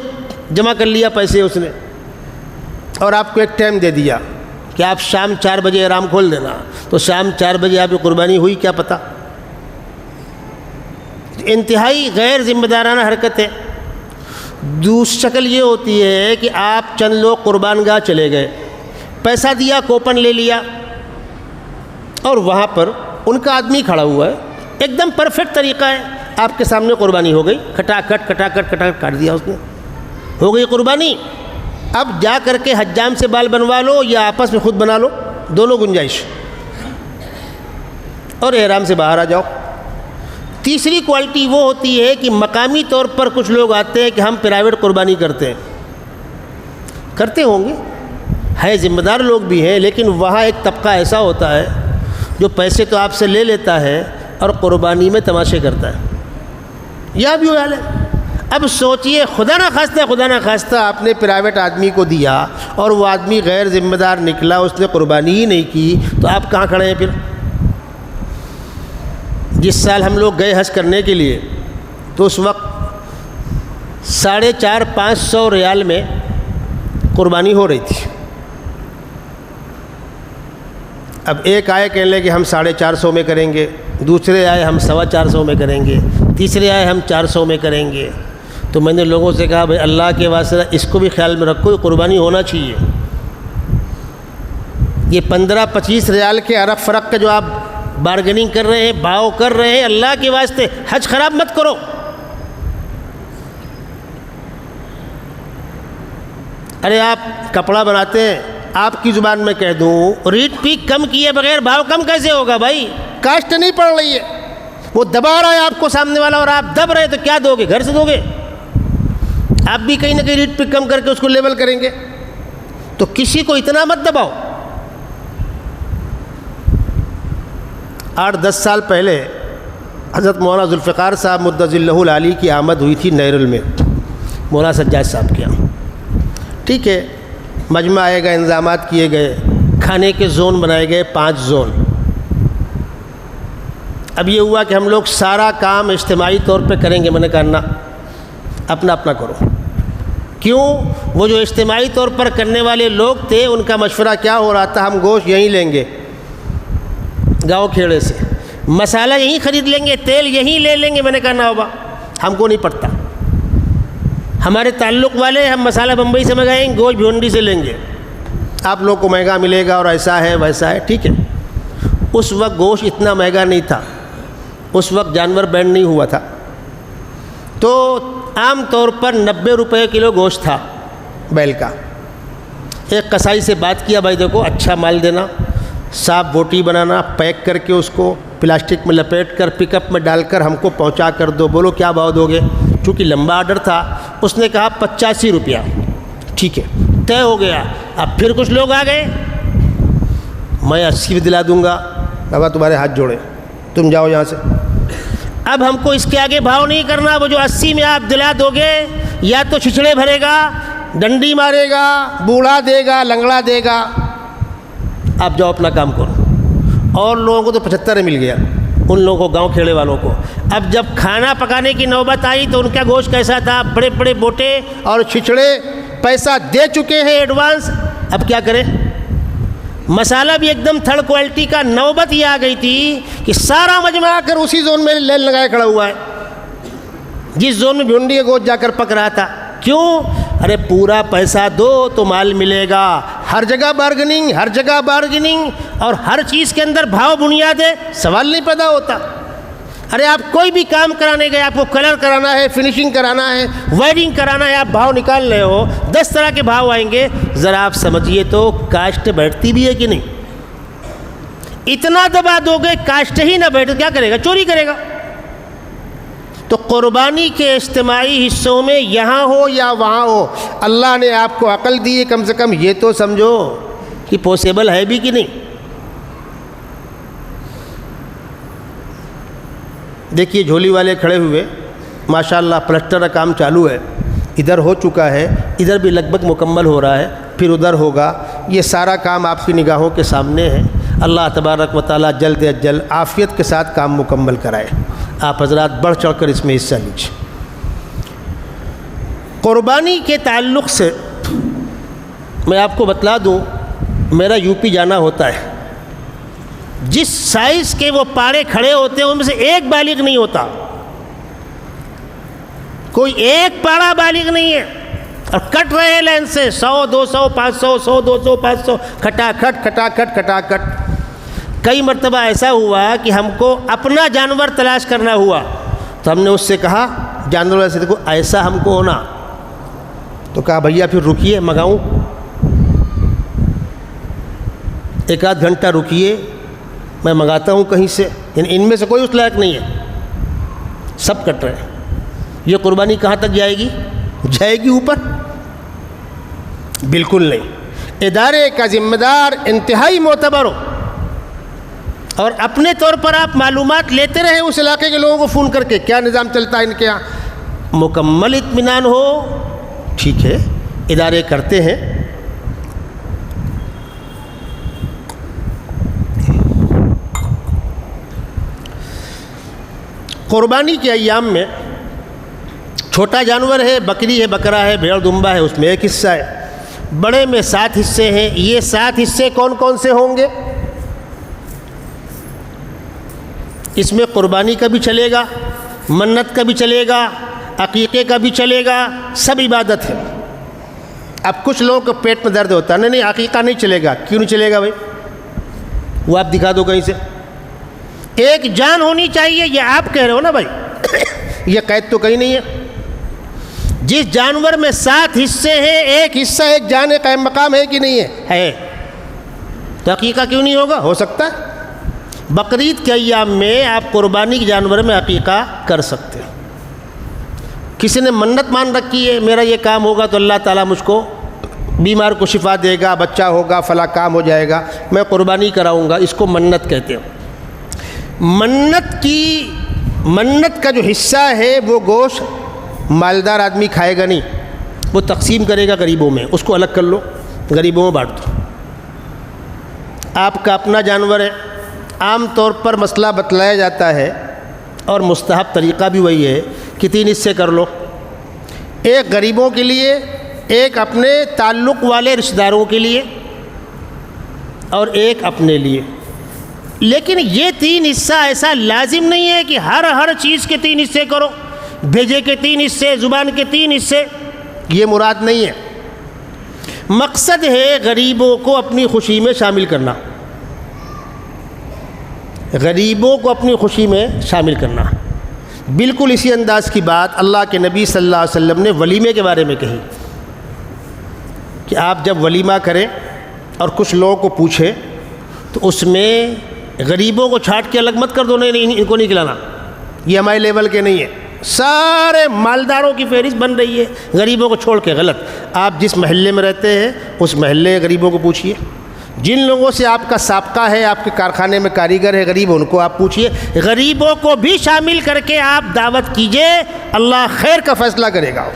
S1: جمع کر لیا پیسے اس نے, اور آپ کو ایک ٹائم دے دیا کہ آپ شام 4 بجے احرام کھول دینا. تو شام 4 بجے آپ کی قربانی ہوئی کیا پتہ. انتہائی غیر ذمہ دارانہ حرکت ہے. دوسری شکل یہ ہوتی ہے کہ آپ چند لوگ قربان گاہ چلے گئے, پیسہ دیا, کوپن لے لیا, اور وہاں پر ان کا آدمی کھڑا ہوا ہے, ایک دم پرفیکٹ طریقہ ہے, آپ کے سامنے قربانی ہو گئی, کھٹاکھٹ کاٹ دیا اس نے, ہو گئی قربانی. اب جا کر کے حجام سے بال بنوا لو یا آپس میں خود بنا لو, دونوں گنجائش, اور احرام سے باہر آ جاؤ. تیسری کوالٹی وہ ہوتی ہے کہ مقامی طور پر کچھ لوگ آتے ہیں کہ ہم پرائیویٹ قربانی کرتے ہیں, کرتے ہوں گے, ہے ذمہ دار لوگ بھی ہیں, لیکن وہاں ایک طبقہ ایسا ہوتا ہے جو پیسے تو آپ سے لے لیتا ہے اور قربانی میں تماشے کرتا ہے. یہ بھی حال ہے. اب سوچئے خدا نہ خواستہ آپ نے پرائیویٹ آدمی کو دیا اور وہ آدمی غیر ذمہ دار نکلا, اس نے قربانی ہی نہیں کی, تو آپ کہاں کھڑے ہیں پھر؟ جس سال ہم لوگ گئے حج کرنے کے لیے تو اس وقت 450-500 ریال میں قربانی ہو رہی تھی. اب ایک آئے کہنے لگے کہ ہم 450 میں کریں گے، دوسرے آئے ہم 425 میں کریں گے، تیسرے آئے ہم 400 میں کریں گے. تو میں نے لوگوں سے کہا بھائی اللہ کے واسطے اس کو بھی خیال میں رکھو، یہ قربانی ہونا چاہیے. یہ 15-25 ریال کے عرب فرق کا جو آپ بارگننگ کر رہے ہیں، بھاؤ کر رہے ہیں، اللہ کے واسطے حج خراب مت کرو. ارے آپ کپڑا بناتے ہیں، آپ کی زبان میں کہہ دوں ریٹ پیک کم کیے بغیر بھاؤ کم کیسے ہوگا بھائی؟ کاشت نہیں پڑ رہی ہے، وہ دبا رہا ہے آپ کو سامنے والا اور آپ دب رہے تو کیا دو گے؟ گھر سے دو گے؟ آپ بھی کہیں نہ کہیں ریٹ پیک کم کر کے اس کو لیول کریں گے. تو کسی کو اتنا مت دباؤ. 8-10 سال پہلے حضرت مولانا ذوالفقار صاحب مدظ اللہ العالی کی آمد ہوئی تھی نیرل میں مولانا سجاد صاحب کے یہاں. ٹھیک ہے، مجمع آئے گا، انتظامات کیے گئے، کھانے کے زون بنائے گئے 5 زون. اب یہ ہوا کہ ہم لوگ سارا کام اجتماعی طور پہ کریں گے. میں نے کہا نا، اپنا اپنا کرو. کیوں؟ وہ جو اجتماعی طور پر کرنے والے لوگ تھے ان کا مشورہ کیا ہو رہا تھا، ہم گوشت یہیں لیں گے گاؤں کھیڑے سے، مسالہ یہیں خرید لیں گے، تیل یہیں لے لیں گے. میں نے کہا نا بابا، ہم کو نہیں پڑتا، ہمارے تعلق والے ہم مسالہ بمبئی سے منگائیں گے، گوشت بھونڈی سے لیں گے، آپ لوگ کو مہنگا ملے گا اور ایسا ہے ویسا ہے. ٹھیک ہے. اس وقت گوشت اتنا مہنگا نہیں تھا، اس وقت جانور بینڈ نہیں ہوا تھا، تو عام طور پر 90 روپے کلو گوشت تھا بیل کا. ایک قصائی سے بات کیا، بھائی دیکھو اچھا مال دینا، صاف بوٹی بنانا، پیک کر کے اس کو پلاسٹک میں لپیٹ کر پک اپ میں ڈال کر ہم کو پہنچا کر دو. بولو کیا بھاؤ دو گے؟ چونکہ لمبا آرڈر تھا اس نے کہا 85 روپیہ. ٹھیک ہے، طے ہو گیا. اب پھر کچھ لوگ آ گئے، میں 80 بھی دلا دوں گا. بابا تمہارے ہاتھ جوڑے، تم جاؤ یہاں سے. اب ہم کو اس کے آگے بھاؤ نہیں کرنا. وہ جو 80 میں آپ دلا دو گے، یا تو چھچڑے بھرے گا، ڈنڈی مارے گا، بوڑھا دے گا، لنگڑا دے گا. آپ جاؤ اپنا کام کرو. اور لوگوں کو تو 75 مل گیا، ان لوگوں کو، گاؤں کھیڑے والوں کو. اب جب کھانا پکانے کی نوبت آئی تو ان کا گوشت کیسا تھا؟ بڑے بڑے بوٹے اور چھچڑے پیسہ دے چکے ہیں ایڈوانس. اب کیا کریں؟ مسالہ بھی ایک دم تھرڈ کوالٹی کا. نوبت یہ آ گئی تھی کہ سارا مجمع آ کر اسی زون میں لین لگائے کھڑا ہوا ہے جس زون میں بھونڈی کا گوشت جا کر پک رہا تھا. کیوں؟ ارے پورا پیسہ دو تو مال ملے گا. ہر جگہ بارگننگ، ہر جگہ بارگننگ، اور ہر چیز کے اندر بھاؤ بنیاد ہے، سوال نہیں پیدا ہوتا. ارے آپ کوئی بھی کام کرانے گئے، آپ کو کلر کرانا ہے، فنیشنگ کرانا ہے، وائرنگ کرانا ہے، آپ بھاؤ نکال رہے ہو، 10 طرح کے بھاؤ آئیں گے. ذرا آپ سمجھیے تو کاشت بیٹھتی بھی ہے کہ نہیں؟ اتنا دبا دو گے کاشت ہی نہ بیٹھے، کیا کرے گا؟ چوری کرے گا. تو قربانی کے اجتماعی حصوں میں یہاں ہو یا وہاں ہو، اللہ نے آپ کو عقل دی ہے، کم سے کم یہ تو سمجھو کہ پوسیبل ہے بھی کہ نہیں. دیکھیے جھولی والے کھڑے ہوئے، ماشاءاللہ پلسٹر کا کام چالو ہے، ادھر ہو چکا ہے، ادھر بھی لگ بھگ مکمل ہو رہا ہے، پھر ادھر ہوگا. یہ سارا کام آپ کی نگاہوں کے سامنے ہے. اللہ تبارک و تعالیٰ جلد از جلد عافیت کے ساتھ کام مکمل کرائے. آپ حضرات بڑھ چڑھ کر اس میں حصہ لیجیے. قربانی کے تعلق سے میں آپ کو بتلا دوں، میرا یو پی جانا ہوتا ہے. جس سائز کے وہ پاڑے کھڑے ہوتے ہیں ان میں سے ایک بالغ نہیں ہوتا، کوئی ایک پاڑا بالغ نہیں ہے، اور کٹ رہے ہیں لائن سے 100 200 500 100 200 500 کھٹا کھٹ کھٹا کھٹ کھٹا کھٹ. کئی مرتبہ ایسا ہوا کہ ہم کو اپنا جانور تلاش کرنا ہوا تو ہم نے اس سے کہا، جانور ایسے دیکھو ایسا ہم کو ہونا. تو کہا بھیا پھر رکیے منگاؤں. 1 آدھ گھنٹہ رکیے، میں منگاتا ہوں کہیں سے. یعنی ان میں سے کوئی اس لائق نہیں ہے، سب کٹ رہے ہیں. یہ قربانی کہاں تک جائے گی؟ جائے گی اوپر؟ بالکل نہیں. ادارے کا ذمہ دار انتہائی معتبر ہو، اور اپنے طور پر آپ معلومات لیتے رہیں اس علاقے کے لوگوں کو فون کر کے، کیا نظام چلتا ہے ان کے یہاں. مکمل اطمینان ہو. ٹھیک ہے، ادارے کرتے ہیں. قربانی کے ایام میں چھوٹا جانور ہے، بکری ہے، بکرا ہے، بھیڑ دمبا ہے، اس میں ایک حصہ ہے۔ بڑے میں 7 حصے ہیں۔ یہ 7 حصے کون کون سے ہوں گے؟ اس میں قربانی کا بھی چلے گا، منت کا بھی چلے گا، عقیقے کا بھی چلے گا، سب عبادت ہے۔ اب کچھ لوگوں کو پیٹ میں درد ہوتا ہے، نہیں عقیقہ نہیں چلے گا۔ کیوں نہیں چلے گا بھائی؟ وہ آپ دکھا دو کہیں سے۔ ایک جان ہونی چاہیے، یہ آپ کہہ رہے ہو نا بھائی، یہ قید تو کہیں نہیں ہے۔ جس جانور میں 7 حصے ہیں، ایک حصہ ایک جان قائم مقام ہے کہ نہیں ہے؟ ہے۔ تو عقیقہ کیوں نہیں ہوگا؟ ہو سکتا ہے۔ بقرعید کے ایام میں آپ قربانی کے جانور میں عقیقہ کر سکتے ہیں۔ کسی نے منت مان رکھی ہے، میرا یہ کام ہوگا تو اللہ تعالیٰ مجھ کو بیمار کو شفا دے گا، بچہ ہوگا، فلاں کام ہو جائے گا، میں قربانی کراؤں گا، اس کو منت کہتے ہیں۔ منت کا جو حصہ ہے وہ گوشت مالدار آدمی کھائے گا نہیں، وہ تقسیم کرے گا غریبوں میں، اس کو الگ کر لو، غریبوں میں بانٹ دو۔ آپ کا اپنا جانور ہے، عام طور پر مسئلہ بتلایا جاتا ہے اور مستحب طریقہ بھی وہی ہے کہ 3 حصے کر لو، ایک غریبوں کے لیے، ایک اپنے تعلق والے رشتہ داروں کے لیے، اور ایک اپنے لیے۔ لیکن یہ 3 حصہ ایسا لازم نہیں ہے کہ ہر چیز کے 3 حصے کرو، بھیجے کے 3 حصے، زبان کے 3 حصے، یہ مراد نہیں ہے۔ مقصد ہے غریبوں کو اپنی خوشی میں شامل کرنا، غریبوں کو اپنی خوشی میں شامل کرنا۔ بالکل اسی انداز کی بات اللہ کے نبی صلی اللہ علیہ وسلم نے ولیمے کے بارے میں کہی کہ آپ جب ولیمہ کریں اور کچھ لوگوں کو پوچھیں تو اس میں غریبوں کو چھانٹ کے الگ مت کر دو، نہیں ان کو نہیں کھلانا، یہ ہمارے لیول کے نہیں ہے۔ سارے مالداروں کی فہرست بن رہی ہے، غریبوں کو چھوڑ کے، غلط۔ آپ جس محلے میں رہتے ہیں اس محلے غریبوں کو پوچھیے، جن لوگوں سے آپ کا سابقہ ہے، آپ کے کارخانے میں کاریگر ہے غریب، ان کو آپ پوچھیے، غریبوں کو بھی شامل کر کے آپ دعوت کیجئے، اللہ خیر کا فیصلہ کرے گا۔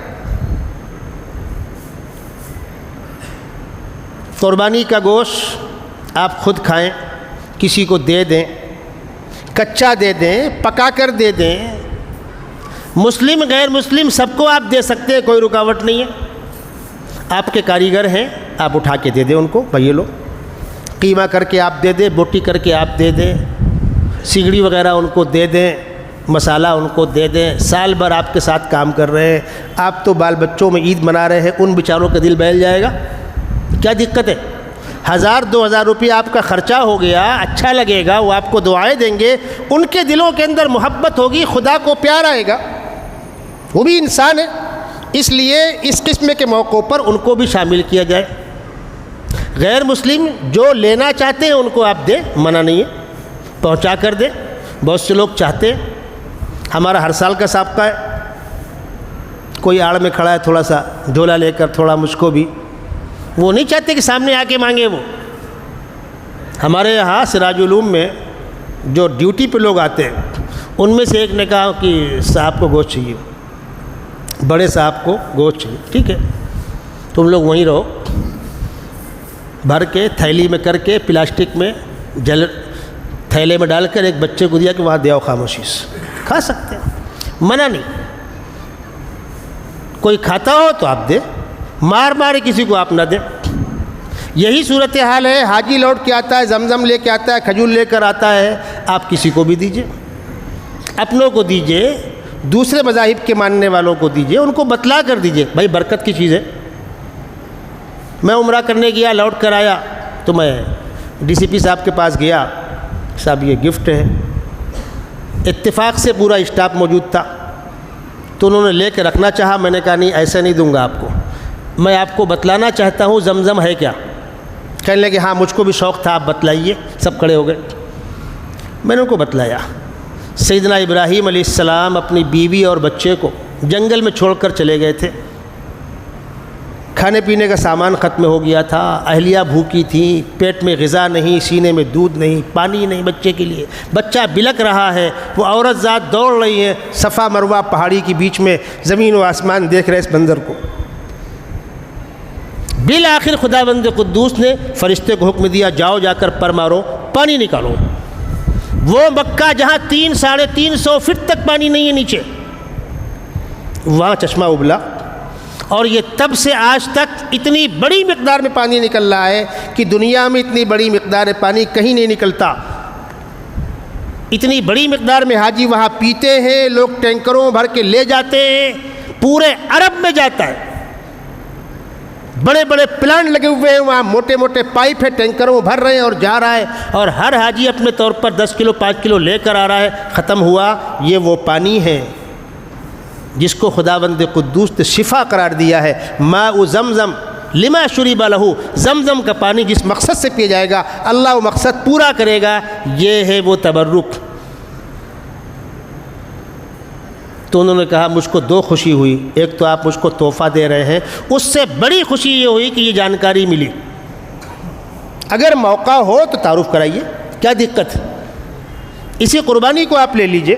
S1: قربانی کا گوشت آپ خود کھائیں، کسی کو دے دیں، کچا دے دیں، پکا کر دے دیں، مسلم غیر مسلم سب کو آپ دے سکتے ہیں، کوئی رکاوٹ نہیں ہے۔ آپ کے کاریگر ہیں، آپ اٹھا کے دے دیں ان کو، بھائی یہ لو، قیمہ کر کے آپ دے دیں، بوٹی کر کے آپ دے دیں، سگڑی وغیرہ ان کو دے دیں، مسالہ ان کو دے دیں، سال بھر آپ کے ساتھ کام کر رہے ہیں، آپ تو بال بچوں میں عید منا رہے ہیں، ان بیچاروں کا دل بہل جائے گا، کیا دقت ہے؟ 1000-2000 روپیہ آپ کا خرچہ ہو گیا، اچھا لگے گا، وہ آپ کو دعائیں دیں گے، ان کے دلوں کے اندر محبت ہوگی، خدا کو پیار آئے گا، وہ بھی انسان ہے، اس لیے اس قسم کے موقعوں پر ان کو بھی شامل کیا جائے۔ غیر مسلم جو لینا چاہتے ہیں ان کو آپ دیں، منع نہیں ہے، پہنچا کر دیں۔ بہت سے لوگ چاہتے ہیں، ہمارا ہر سال کا سابقہ ہے، کوئی آڑ میں کھڑا ہے تھوڑا سا جھولا لے کر، تھوڑا مجھ کو بھی، وہ نہیں چاہتے کہ سامنے آ کے مانگے۔ وہ ہمارے یہاں سراج علوم میں جو ڈیوٹی پہ لوگ آتے ہیں، ان میں سے ایک نے کہا کہ صاحب کو گوشت چاہیے، بڑے صاحب کو گوشت چاہیے، ٹھیک ہے تم لوگ وہیں رہو، بھر کے تھیلی میں کر کے پلاسٹک میں تھیلے میں ڈال کر ایک بچے کو دیا کہ وہاں دے آؤ، خاموشی سے کھا سکتے ہیں، منع نہیں۔ کوئی کھاتا ہو تو آپ دیں، مار کسی کو آپ نہ دیں۔ یہی صورتحال ہے، حاجی لوٹ کے آتا ہے، زمزم لے کے آتا ہے، کھجور لے کر آتا ہے، آپ کسی کو بھی دیجئے، اپنوں کو دیجئے، دوسرے مذاہب کے ماننے والوں کو دیجئے، ان کو بتلا کر دیجئے، بھائی برکت کی چیز ہے۔ میں عمرہ کرنے گیا، لوٹ کر آیا تو میں ڈی سی پی صاحب کے پاس گیا، صاحب یہ گفٹ ہے، اتفاق سے پورا اسٹاف موجود تھا، تو انہوں نے لے کے رکھنا چاہا، میں نے کہا نہیں ایسا نہیں دوں گا آپ کو، میں آپ کو بتلانا چاہتا ہوں زمزم ہے کیا۔ کہنے لگے ہاں مجھ کو بھی شوق تھا، آپ بتلائیے، سب کھڑے ہو گئے۔ میں نے ان کو بتلایا، سیدنا ابراہیم علیہ السلام اپنی بیوی اور بچے کو جنگل میں چھوڑ کر چلے گئے تھے، کھانے پینے کا سامان ختم ہو گیا تھا، اہلیہ بھوکی تھیں، پیٹ میں غذا نہیں، سینے میں دودھ نہیں، پانی نہیں بچے کے لیے، بچہ بلک رہا ہے، وہ عورت ذات دوڑ رہی ہے صفا مروہ پہاڑی کی بیچ میں، زمین و آسمان دیکھ رہے اس منظر کو۔ بالآخر خداوند قدوس نے فرشتے کو حکم دیا، جاؤ جا کر پر مارو، پانی نکالو۔ وہ مکہ جہاں 300-350 فٹ تک پانی نہیں ہے نیچے، وہاں چشمہ ابلا، اور یہ تب سے آج تک اتنی بڑی مقدار میں پانی نکل رہا ہے کہ دنیا میں اتنی بڑی مقدار پانی کہیں نہیں نکلتا۔ اتنی بڑی مقدار میں حاجی وہاں پیتے ہیں، لوگ ٹینکروں بھر کے لے جاتے ہیں، پورے عرب میں جاتا ہے، بڑے بڑے پلانٹ لگے ہوئے ہیں وہاں، موٹے موٹے پائپ ہے، ٹینکروں بھر رہے ہیں اور جا رہا ہے، اور ہر حاجی اپنے طور پر 10 کلو 5 کلو لے کر آ رہا ہے۔ ختم ہوا۔ یہ وہ پانی ہے جس کو خداوند قدوس نے شفا قرار دیا ہے۔ ماء زمزم لما شرب لہ، زمزم کا پانی جس مقصد سے پیا جائے گا اللہ وہ مقصد پورا کرے گا۔ یہ ہے وہ تبرک۔ تو انہوں نے کہا مجھ کو 2 خوشی ہوئی، ایک تو آپ مجھ کو تحفہ دے رہے ہیں، اس سے بڑی خوشی یہ ہوئی کہ یہ جانکاری ملی۔ اگر موقع ہو تو تعارف کرائیے، کیا دقت ہے؟ اسی قربانی کو آپ لے لیجئے۔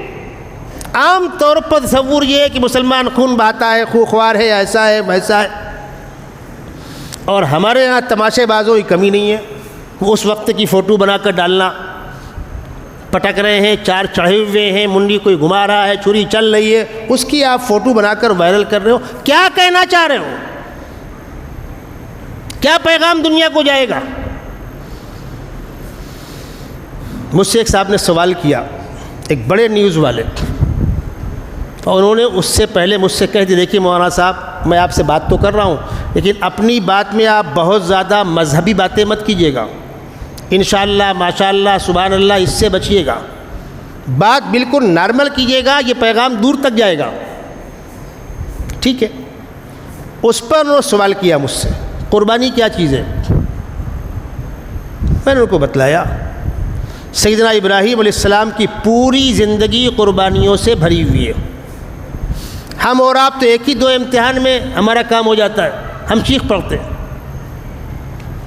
S1: عام طور پر تصور یہ ہے کہ مسلمان خون بہاتا ہے، خوخوار ہے، ایسا ہے ویسا ہے، اور ہمارے ہاں تماشے بازوں کی کمی نہیں ہے۔ وہ اس وقت کی فوٹو بنا کر ڈالنا، پٹک رہے ہیں، 4 چڑھے ہوئے ہیں، منڈی کوئی گھما رہا ہے، چھری چل رہی ہے، اس کی آپ فوٹو بنا کر وائرل کر رہے ہو۔ کیا کہنا چاہ رہے ہو؟ کیا پیغام دنیا کو جائے گا؟ مجھ سے ایک صاحب نے سوال کیا، ایک بڑے نیوز والے، اور انہوں نے اس سے پہلے مجھ سے کہہ دیا دیکھیے مولانا صاحب میں آپ سے بات تو کر رہا ہوں لیکن اپنی بات میں آپ بہت زیادہ مذہبی باتیں مت کیجیے گا، انشاءاللہ ماشاءاللہ سبحان اللہ اس سے بچیے گا، بات بالکل نارمل کیجیے گا، یہ پیغام دور تک جائے گا۔ ٹھیک ہے، اس پر انہوں نے سوال کیا مجھ سے قربانی کیا چیز ہے؟ میں نے ان کو بتلایا سیدنا ابراہیم علیہ السلام کی پوری زندگی قربانیوں سے بھری ہوئی ہے۔ ہم اور آپ تو ایک ہی 2 امتحان میں ہمارا کام ہو جاتا ہے، ہم چیخ پڑتے ہیں۔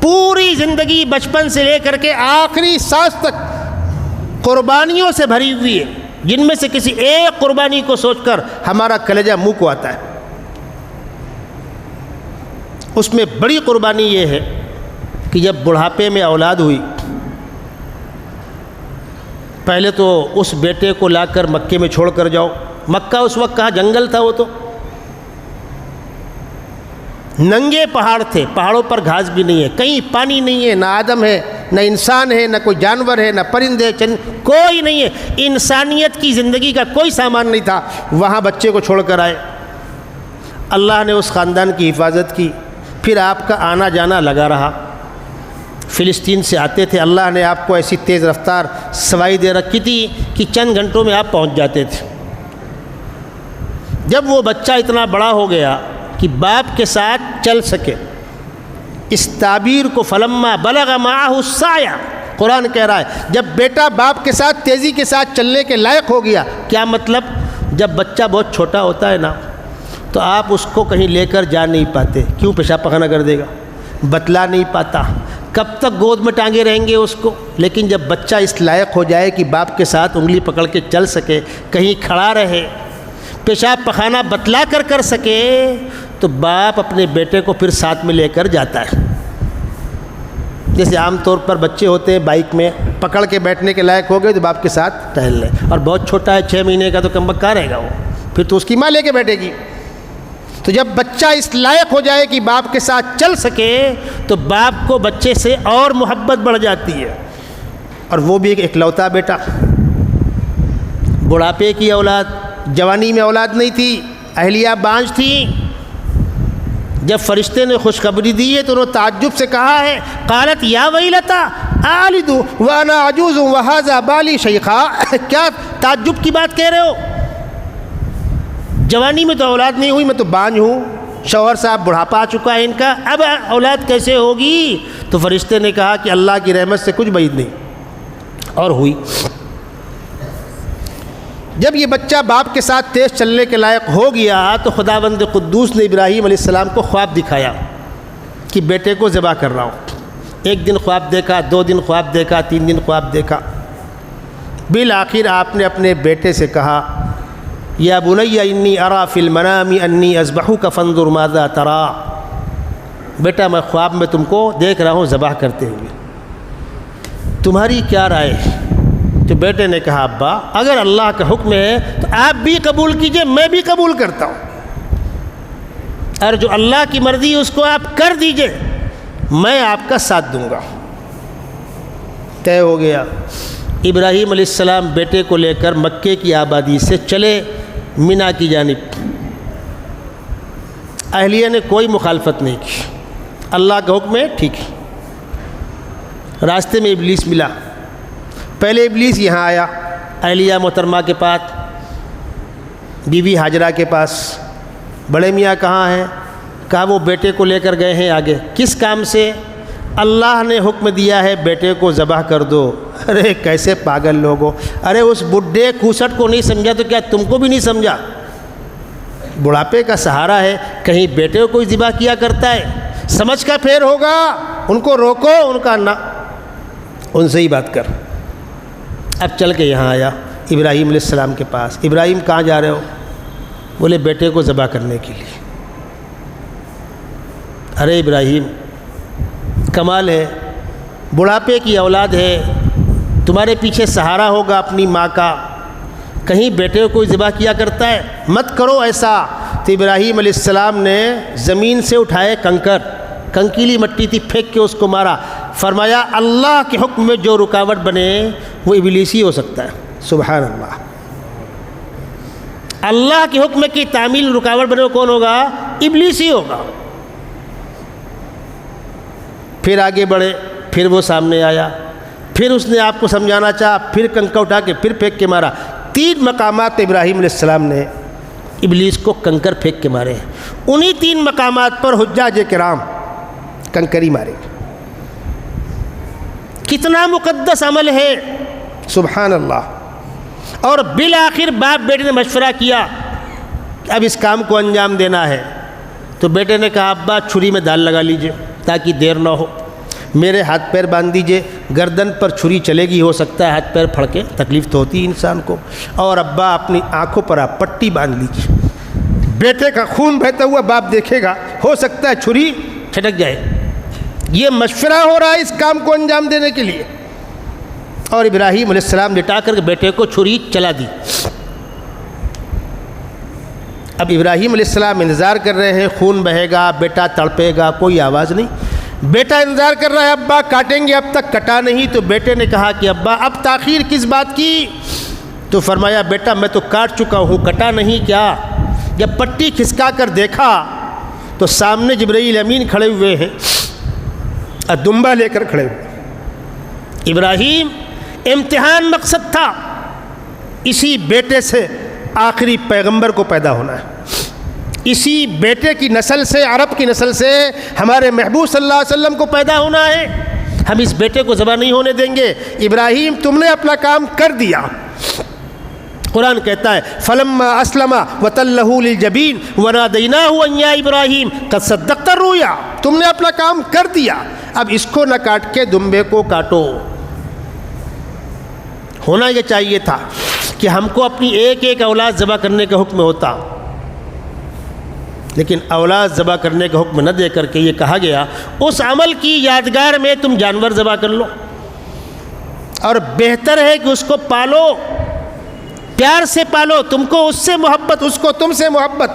S1: پوری زندگی بچپن سے لے کر کے آخری سانس تک قربانیوں سے بھری ہوئی ہے، جن میں سے کسی ایک قربانی کو سوچ کر ہمارا کلیجہ منہ کو آتا ہے۔ اس میں بڑی قربانی یہ ہے کہ جب بڑھاپے میں اولاد ہوئی، پہلے تو اس بیٹے کو لا کر مکے میں چھوڑ کر جاؤ۔ مکہ اس وقت کہاں جنگل تھا، وہ تو ننگے پہاڑ تھے، پہاڑوں پر گھاس بھی نہیں ہے، کہیں پانی نہیں ہے، نہ آدم ہے نہ انسان ہے، نہ کوئی جانور ہے، نہ پرندے کوئی نہیں ہے، انسانیت کی زندگی کا کوئی سامان نہیں تھا۔ وہاں بچے کو چھوڑ کر آئے، اللہ نے اس خاندان کی حفاظت کی، پھر آپ کا آنا جانا لگا رہا۔ فلسطین سے آتے تھے، اللہ نے آپ کو ایسی تیز رفتار سوائی دے رکھی تھی کہ چند گھنٹوں میں آپ پہنچ جاتے تھے۔ جب وہ بچہ اتنا بڑا ہو گیا کہ باپ کے ساتھ چل سکے، اس تعبیر کو فلما بلغ معہ السعی، قرآن کہہ رہا ہے جب بیٹا باپ کے ساتھ تیزی کے ساتھ چلنے کے لائق ہو گیا۔ کیا مطلب؟ جب بچہ بہت چھوٹا ہوتا ہے نا تو آپ اس کو کہیں لے کر جا نہیں پاتے، کیوں؟ پیشاب پخانہ کر دے گا، بتلا نہیں پاتا، کب تک گود میں ٹانگے رہیں گے اس کو۔ لیکن جب بچہ اس لائق ہو جائے کہ باپ کے ساتھ انگلی پکڑ کے چل سکے، کہیں کھڑا رہے، پیشاب پخانہ بتلا کر سکے، تو باپ اپنے بیٹے کو پھر ساتھ میں لے کر جاتا ہے۔ جیسے عام طور پر بچے ہوتے ہیں بائک میں، پکڑ کے بیٹھنے کے لائق ہو گئے تو باپ کے ساتھ ٹہل لے، اور بہت چھوٹا ہے 6 مہینے کا تو کم بخت کہاں رہے گا وہ، پھر تو اس کی ماں لے کے بیٹھے گی۔ تو جب بچہ اس لائق ہو جائے کہ باپ کے ساتھ چل سکے تو باپ کو بچے سے اور محبت بڑھ جاتی ہے، اور وہ بھی ایک اکلوتا بیٹا، بڑھاپے کی اولاد، جوانی میں اولاد نہیں تھی، اہلیہ بانجھ تھی۔ جب فرشتے نے خوشخبری دی ہے تو انہوں نے تعجب سے کہا ہے، قالت یا ویلتا آلد وانا عجوز وہذا بالی شیخا، کیا تعجب کی بات کہہ رہے ہو؟ جوانی میں تو اولاد نہیں ہوئی، میں تو بانجھ ہوں، شوہر صاحب بڑھاپا آ چکا ہے ان کا، اب اولاد کیسے ہوگی؟ تو فرشتے نے کہا کہ اللہ کی رحمت سے کچھ بعید نہیں، اور ہوئی۔ جب یہ بچہ باپ کے ساتھ تیز چلنے کے لائق ہو گیا تو خداوند قدوس نے ابراہیم علیہ السلام کو خواب دکھایا کہ بیٹے کو ذبح کر رہا ہوں۔ 1 دن خواب دیکھا، 2 دن خواب دیکھا، 3 دن خواب دیکھا، بالآخر آپ نے اپنے بیٹے سے کہا یا بنی انی ارا فی المنام انی اذبحک فانظر ماذا تری، بیٹا میں خواب میں تم کو دیکھ رہا ہوں ذبح کرتے ہوئے، تمہاری کیا رائے؟ تو بیٹے نے کہا ابا اگر اللہ کا حکم ہے تو آپ بھی قبول کیجئے، میں بھی قبول کرتا ہوں۔ اور جو اللہ کی مرضی اس کو آپ کر دیجئے، میں آپ کا ساتھ دوں گا۔ طے ہو گیا۔ ابراہیم علیہ السلام بیٹے کو لے کر مکے کی آبادی سے چلے مینا کی جانب۔ اہلیہ نے کوئی مخالفت نہیں کی، اللہ کا حکم ہے، ٹھیک ہے۔ راستے میں ابلیس ملا۔ پہلے ابلیس یہاں آیا اہلیہ محترمہ کے پاس، بیوی حاجرہ کے پاس۔ بڑے میاں کہاں ہیں؟ کہا وہ بیٹے کو لے کر گئے ہیں آگے۔ کس کام سے؟ اللہ نے حکم دیا ہے بیٹے کو ذبح کر دو۔ ارے کیسے پاگل لوگ ہو! ارے اس بڈھے کوسٹ کو نہیں سمجھا تو کیا تم کو بھی نہیں سمجھا؟ بڑھاپے کا سہارا ہے، کہیں بیٹے کو کوئی ذبح کیا کرتا ہے؟ سمجھ کا پھیر ہوگا، ان کو روکو، ان کا نہ، ان سے ہی بات کر۔ اب چل کے یہاں آیا ابراہیم علیہ السلام کے پاس۔ ابراہیم کہاں جا رہے ہو؟ بولے بیٹے کو ذبح کرنے کے لیے۔ ارے ابراہیم کمال ہے، بڑھاپے کی اولاد ہے، تمہارے پیچھے سہارا ہوگا اپنی ماں کا، کہیں بیٹے کو کوئی ذبح کیا کرتا ہے؟ مت کرو ایسا۔ تو ابراہیم علیہ السلام نے زمین سے اٹھائے کنکر، کنکیلی مٹی تھی، پھینک کے اس کو مارا۔ فرمایا اللہ کے حکم میں جو رکاوٹ بنے وہ ابلیس ہی ہو سکتا ہے۔ سبحان اللہ۔ اللہ کے حکم کی تعمیل رکاوٹ بنے وہ کون ہوگا؟ ابلیس ہی ہوگا۔ پھر آگے بڑھے، پھر وہ سامنے آیا، پھر اس نے آپ کو سمجھانا چاہا، پھر کنکر اٹھا کے پھر پھینک کے مارا۔ 3 مقامات ابراہیم علیہ السلام نے ابلیس کو کنکر پھینک کے مارے ہیں۔ انہی 3 مقامات پر حجاج کرام کنکری مارے۔ کتنا مقدس عمل ہے، سبحان اللہ۔ اور بالآخر باپ بیٹے نے مشورہ کیا کہ اب اس کام کو انجام دینا ہے۔ تو بیٹے نے کہا ابا چھری میں دال لگا لیجئے تاکہ دیر نہ ہو، میرے ہاتھ پیر باندھ دیجئے، گردن پر چھری چلے گی، ہو سکتا ہے ہاتھ پیر پھڑ کے، تکلیف تو ہوتی ہے انسان کو، اور ابا اپنی آنکھوں پر آپ پٹی باندھ لیجئے، بیٹے کا خون بہتا ہوا باپ دیکھے گا، ہو سکتا ہے چھری چھٹک جائے۔ یہ مشورہ ہو رہا ہے اس کام کو انجام دینے کے لیے، اور ابراہیم علیہ السلام لٹا کر بیٹے کو چھری چلا دی۔ اب ابراہیم علیہ السلام انتظار کر رہے ہیں، خون بہے گا، بیٹا تڑپے گا، کوئی آواز نہیں۔ بیٹا انتظار کر رہا ہے، ابا کاٹیں گے، اب تک کٹا نہیں۔ تو بیٹے نے کہا کہ ابا اب تاخیر کس بات کی؟ تو فرمایا بیٹا میں تو کاٹ چکا ہوں، کٹا نہیں کیا؟ جب پٹی کھسکا کر دیکھا تو سامنے جبرائیل امین کھڑے ہوئے ہیں، دمبا لے کر کھڑے ہوئے۔ ابراہیم امتحان مقصد تھا، اسی بیٹے سے آخری پیغمبر کو پیدا ہونا ہے، اسی بیٹے کی نسل سے، عرب کی نسل سے ہمارے محبوب صلی اللہ علیہ وسلم کو پیدا ہونا ہے۔ ہم اس بیٹے کو ذبح نہیں ہونے دیں گے۔ ابراہیم تم نے اپنا کام کر دیا۔ قرآن کہتا ہے فلما اسلم وتلہ للجبین ونادیناہ ان یا ابراہیم قد صدقت الرؤیا، تم نے اپنا کام کر دیا، اب اس کو نہ کاٹ کے دمبے کو کاٹو۔ ہونا یہ چاہیے تھا کہ ہم کو اپنی ایک ایک اولاد ذبح کرنے کا حکم ہوتا، لیکن اولاد ذبح کرنے کا حکم نہ دے کر کے یہ کہا گیا اس عمل کی یادگار میں تم جانور ذبح کر لو، اور بہتر ہے کہ اس کو پالو، پیار سے پالو، تم کو اس سے محبت، اس کو تم سے محبت۔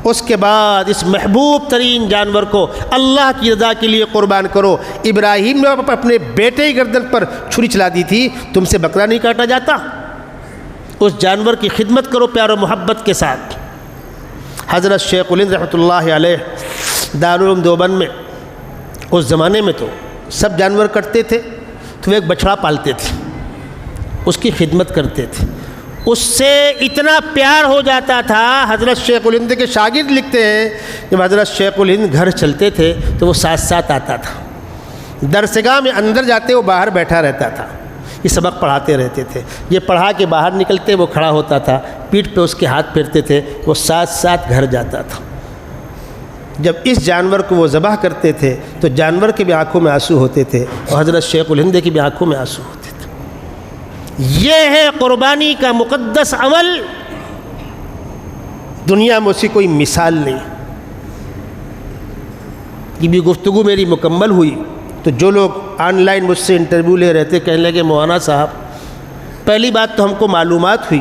S1: اس کے بعد اس محبوب ترین جانور کو اللہ کی رضا کے لیے قربان کرو۔ ابراہیم نے اپنے بیٹے کی گردن پر چھری چلا دی تھی، تم سے بکرا نہیں کاٹا جاتا؟ اس جانور کی خدمت کرو پیار و محبت کے ساتھ۔ حضرت شیخ الہند رحمۃ اللہ علیہ دارالعلوم دیوبند میں اس زمانے میں تو سب جانور کٹتے تھے، تو وہ ایک بچھڑا پالتے تھے، اس کی خدمت کرتے تھے، اس سے اتنا پیار ہو جاتا تھا۔ حضرت شیخ الہند کے شاگرد لکھتے ہیں جب حضرت شیخ الہند گھر چلتے تھے تو وہ ساتھ ساتھ آتا تھا، درسگاہ میں اندر جاتے وہ باہر بیٹھا رہتا تھا، یہ سبق پڑھاتے رہتے تھے، یہ پڑھا کے باہر نکلتے وہ کھڑا ہوتا تھا، پیٹھ پہ اس کے ہاتھ پھیرتے تھے، وہ ساتھ ساتھ گھر جاتا تھا۔ جب اس جانور کو وہ ذبح کرتے تھے تو جانور کے بھی آنکھوں میں آنسو ہوتے تھے اور حضرت شیخ الہند کی بھی آنکھوں میں آنسو ہوتے تھے۔ یہ ہے قربانی کا مقدس عمل، دنیا میں اسی کوئی مثال نہیں۔ یہ بھی گفتگو میری مکمل ہوئی تو جو لوگ آن لائن مجھ سے انٹرویو لے رہے تھے کہنے لگے مولانا صاحب پہلی بات تو ہم کو معلومات ہوئی،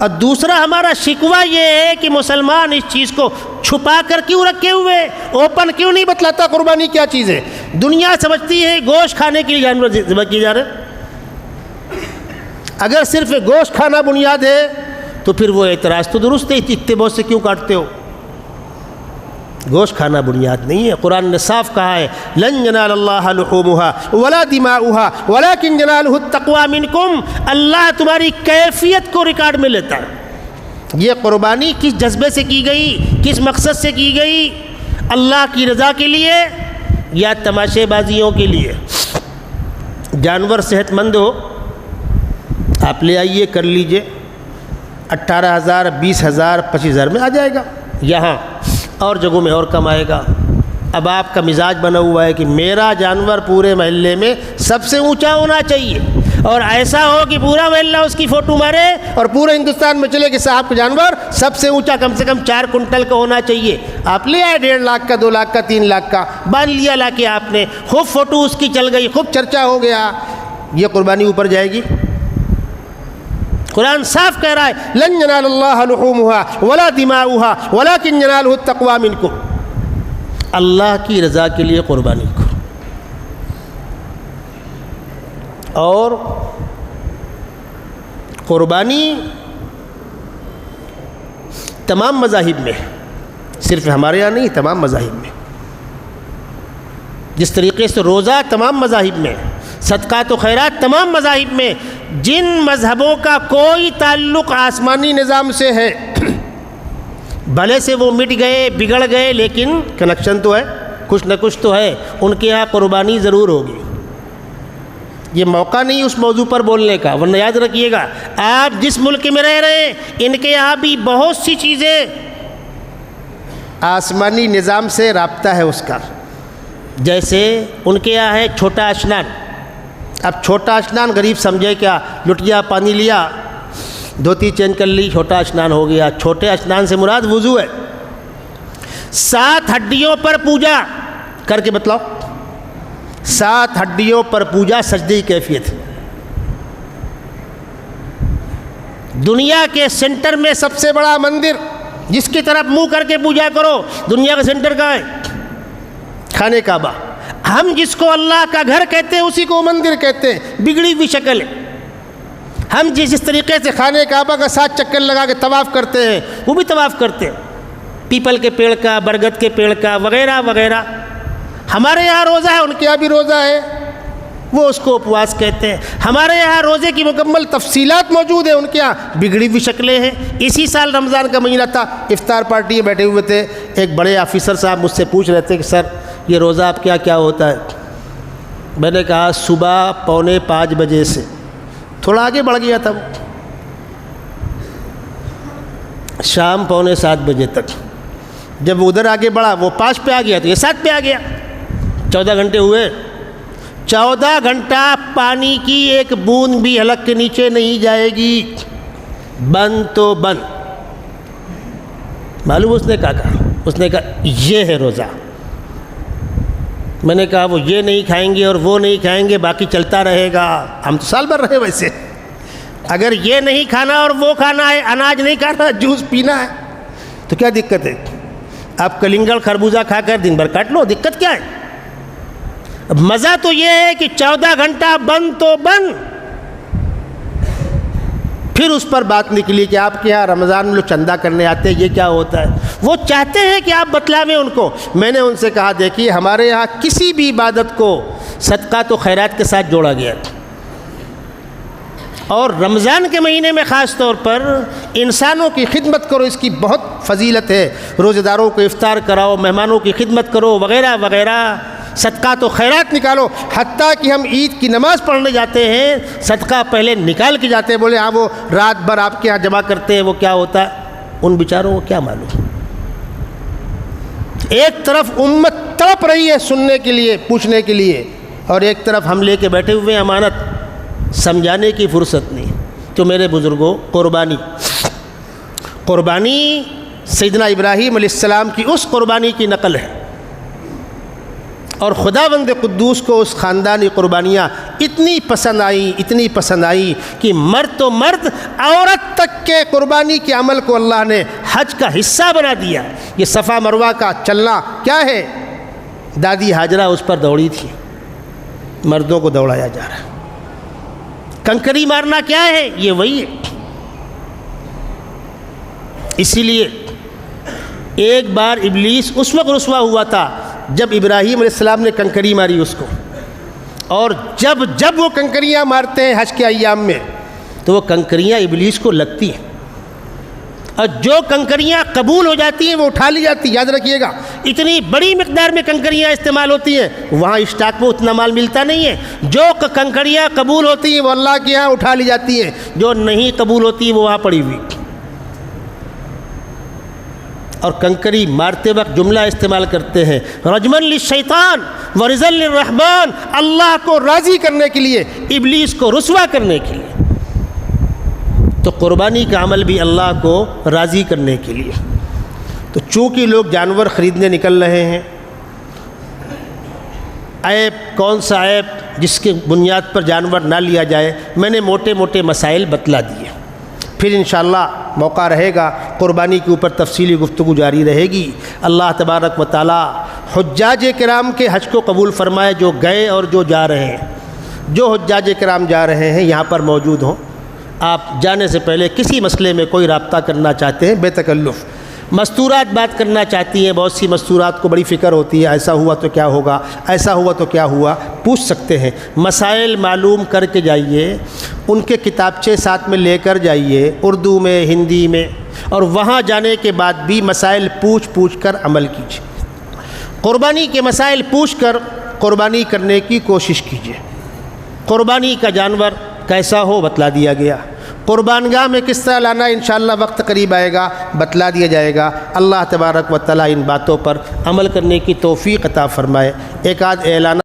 S1: اور دوسرا ہمارا شکوہ یہ ہے کہ مسلمان اس چیز کو چھپا کر کیوں رکھے ہوئے، اوپن کیوں نہیں بتلاتا قربانی کیا چیز ہے؟ دنیا سمجھتی ہے گوشت کھانے کے لیے جانور ذبح کیے جا رہے ہیں۔ اگر صرف گوشت کھانا بنیاد ہے تو پھر وہ اعتراض تو درست ہے، اتنے بہت سے کیوں کاٹتے ہو؟ گوشت کھانا بنیاد نہیں ہے۔ قرآن نے صاف کہا ہے لن ینال اللہ لحومها ولا دماؤها ولکن ینالہ التقوی منکم، اللہ تمہاری کیفیت کو ریکارڈ میں لیتا ہے۔ یہ قربانی کس جذبے سے کی گئی، کس مقصد سے کی گئی؟ اللہ کی رضا کے لیے یا تماشے بازیوں کے لیے؟ جانور صحت مند ہو آپ لے آئیے، کر لیجئے، 18,000 20,000 25,000 میں آ جائے گا، یہاں اور جگہوں میں اور کم آئے گا۔ اب آپ کا مزاج بنا ہوا ہے کہ میرا جانور پورے محلے میں سب سے اونچا ہونا چاہیے، اور ایسا ہو کہ پورا محلہ اس کی فوٹو مارے اور پورے ہندوستان میں چلے کہ صاحب کا جانور سب سے اونچا کم سے کم 4 کنٹل کا ہونا چاہیے۔ آپ لے آئے 1.5 لاکھ کا، 2 لاکھ کا، 3 لاکھ کا، باندھ لیا لا کے آپ نے، خوب فوٹو اس کی چل گئی، خوب چرچا ہو گیا، یہ قربانی اوپر جائے گی؟ قرآن صاف کہہ رہا ہے لن ینال اللہ لحومها ولا دماؤها ولکن ینالہ التقوی منکم، اللہ کی رضا کے لیے قربانی کو۔ اور قربانی تمام مذاہب میں، صرف ہمارے یہاں نہیں، تمام مذاہب میں، جس طریقے سے روزہ تمام مذاہب میں، صدقات و خیرات تمام مذاہب میں، جن مذہبوں کا کوئی تعلق آسمانی نظام سے ہے بھلے سے وہ مٹ گئے بگڑ گئے لیکن کنیکشن تو ہے، کچھ نہ کچھ تو ہے، ان کے یہاں قربانی ضرور ہوگی۔ یہ موقع نہیں اس موضوع پر بولنے کا، ورنہ یاد رکھیے گا آپ جس ملک میں رہ رہے ہیں ان کے یہاں بھی بہت سی چیزیں آسمانی نظام سے رابطہ ہے اس کا۔ جیسے ان کے یہاں ہے چھوٹا اشنان۔ اب چھوٹا اشنان غریب سمجھے کیا، لٹیا پانی لیا، دھوتی چینج کر لی، چھوٹا اشنان ہو گیا۔ چھوٹے اشنان سے مراد وضو ہے۔ 7 ہڈیوں پر پوجا کر کے بتلاؤ، 7 ہڈیوں پر پوجا سجدے کی کیفیت ہے۔ دنیا کے سینٹر میں سب سے بڑا مندر جس کی طرف منہ کر کے پوجا کرو، دنیا کا سینٹر کہاں ہے؟ خانہ کعبہ۔ ہم جس کو اللہ کا گھر کہتے ہیں اسی کو مندر کہتے ہیں، بگڑی ہوئی شکل ہے۔ ہم جس طریقے سے خانہ کعبہ کا 7 چکر لگا کے طواف کرتے ہیں وہ بھی طواف کرتے ہیں، پیپل کے پیڑ کا، برگد کے پیڑ کا، وغیرہ وغیرہ۔ ہمارے یہاں روزہ ہے، ان کے یہاں بھی روزہ ہے، وہ اس کو اپواس کہتے ہیں۔ ہمارے یہاں روزے کی مکمل تفصیلات موجود ہیں، ان کے یہاں بگڑی ہوئی شکلیں ہیں۔ اسی سال رمضان کا مہینہ تھا، افطار پارٹی میں بیٹھے ہوئے تھے، ایک بڑے آفیسر صاحب مجھ سے پوچھ رہے تھے کہ سر یہ روزہ آپ کیا کیا ہوتا ہے؟ میں نے کہا صبح 4:45 بجے سے، تھوڑا آگے بڑھ گیا تھا وہ، شام 6:45 بجے تک۔ جب وہ ادھر آگے بڑھا وہ 5 پہ آ گیا تو یہ 7 پہ آ گیا، 14 گھنٹے ہوئے۔ 14 گھنٹہ پانی کی ایک بوند بھی حلق کے نیچے نہیں جائے گی، بند تو بند۔ معلوم اس نے کہا اس نے کہا یہ ہے روزہ۔ میں نے کہا وہ یہ نہیں کھائیں گے اور وہ نہیں کھائیں گے، باقی چلتا رہے گا۔ ہم تو سال بھر رہے ویسے، اگر یہ نہیں کھانا اور وہ کھانا ہے، اناج نہیں کھانا، جوس پینا ہے تو کیا دقت ہے؟ آپ کلنگڑ خربوزہ کھا کر دن بھر کاٹ لو، دقت کیا ہے؟ مزہ تو یہ ہے کہ 14 گھنٹہ بند تو بند۔ پھر اس پر بات نکلی کہ آپ کے یہاں رمضان میں لوگ چندہ کرنے آتے ہیں، یہ کیا ہوتا ہے؟ وہ چاہتے ہیں کہ آپ بتلاویں ان کو۔ میں نے ان سے کہا دیکھیے ہمارے یہاں کسی بھی عبادت کو صدقات و خیرات کے ساتھ جوڑا گیا ہے، اور رمضان کے مہینے میں خاص طور پر انسانوں کی خدمت کرو، اس کی بہت فضیلت ہے۔ روزہ داروں کو افطار کراؤ، مہمانوں کی خدمت کرو، وغیرہ وغیرہ، صدقات و خیرات نکالو۔ حتیٰ کہ ہم عید کی نماز پڑھنے جاتے ہیں، صدقہ پہلے نکال کے جاتے ہیں۔ بولے ہاں وہ رات بھر آپ کے یہاں جمع کرتے ہیں، وہ کیا ہوتا ہے؟ ان بیچاروں کو کیا معلوم۔ ایک طرف امت تڑپ رہی ہے سننے کے لیے، پوچھنے کے لیے، اور ایک طرف ہم لے کے بیٹھے ہوئے امانت، سمجھانے کی فرصت نہیں۔ تو میرے بزرگوں، قربانی سیدنا ابراہیم علیہ السلام کی اس قربانی کی نقل ہے، اور خداوند قدوس کو اس خاندانی قربانیاں اتنی پسند آئیں کہ مرد تو مرد، عورت تک کے قربانی کے عمل کو اللہ نے حج کا حصہ بنا دیا۔ یہ صفا مروہ کا چلنا کیا ہے؟ دادی ہاجرہ اس پر دوڑی تھی، مردوں کو دوڑایا جا رہا ہے۔ کنکری مارنا کیا ہے؟ یہ وہی ہے۔ اسی لیے ایک بار ابلیس اس وقت رسوا ہوا تھا جب ابراہیم علیہ السلام نے کنکری ماری اس کو، اور جب وہ کنکریاں مارتے ہیں حج کے ایام میں تو وہ کنکریاں ابلیس کو لگتی ہیں، اور جو کنکریاں قبول ہو جاتی ہیں وہ اٹھا لی جاتی ہیں۔ یاد رکھیے گا، اتنی بڑی مقدار میں کنکریاں استعمال ہوتی ہیں، وہاں اسٹاک میں اتنا مال ملتا نہیں ہے۔ جو کنکریاں قبول ہوتی ہیں وہ اللہ کے ہاں اٹھا لی جاتی ہیں، جو نہیں قبول ہوتی ہیں وہ وہاں پڑی ہوئی۔ اور کنکری مارتے وقت جملہ استعمال کرتے ہیں رجمن للشیطان ورزل للرحمن، اللہ کو راضی کرنے کے لیے، ابلیس کو رسوا کرنے کے لیے۔ تو قربانی کا عمل بھی اللہ کو راضی کرنے کے لیے۔ تو چونکہ لوگ جانور خریدنے نکل رہے ہیں، عیب کون سا عیب جس کے بنیاد پر جانور نہ لیا جائے، میں نے موٹے موٹے مسائل بتلا دیے۔ پھر انشاءاللہ موقع رہے گا قربانی کے اوپر تفصیلی گفتگو جاری رہے گی۔ اللہ تبارک و تعالی حجاج کرام کے حج کو قبول فرمائے، جو گئے اور جو جا رہے ہیں۔ جو حجاج کرام جا رہے ہیں یہاں پر موجود ہوں، آپ جانے سے پہلے کسی مسئلے میں کوئی رابطہ کرنا چاہتے ہیں بے تکلف، مستورات بات کرنا چاہتی ہیں، بہت سی مستورات کو بڑی فکر ہوتی ہے، ایسا ہوا تو کیا ہوگا، ایسا ہوا تو کیا ہوا، پوچھ سکتے ہیں۔ مسائل معلوم کر کے جائیے، ان کے کتابچے ساتھ میں لے کر جائیے، اردو میں، ہندی میں، اور وہاں جانے کے بعد بھی مسائل پوچھ کر عمل کیجیے۔ قربانی کے مسائل پوچھ کر قربانی کرنے کی کوشش کیجیے۔ قربانی کا جانور کیسا ہو بتلا دیا گیا، قربان گاہ میں کس طرح لانا انشاءاللہ وقت قریب آئے گا، بتلا دیا جائے گا۔ اللہ تبارک و تعالی ان باتوں پر عمل کرنے کی توفیق عطا فرمائے۔ ایک آدھ اعلان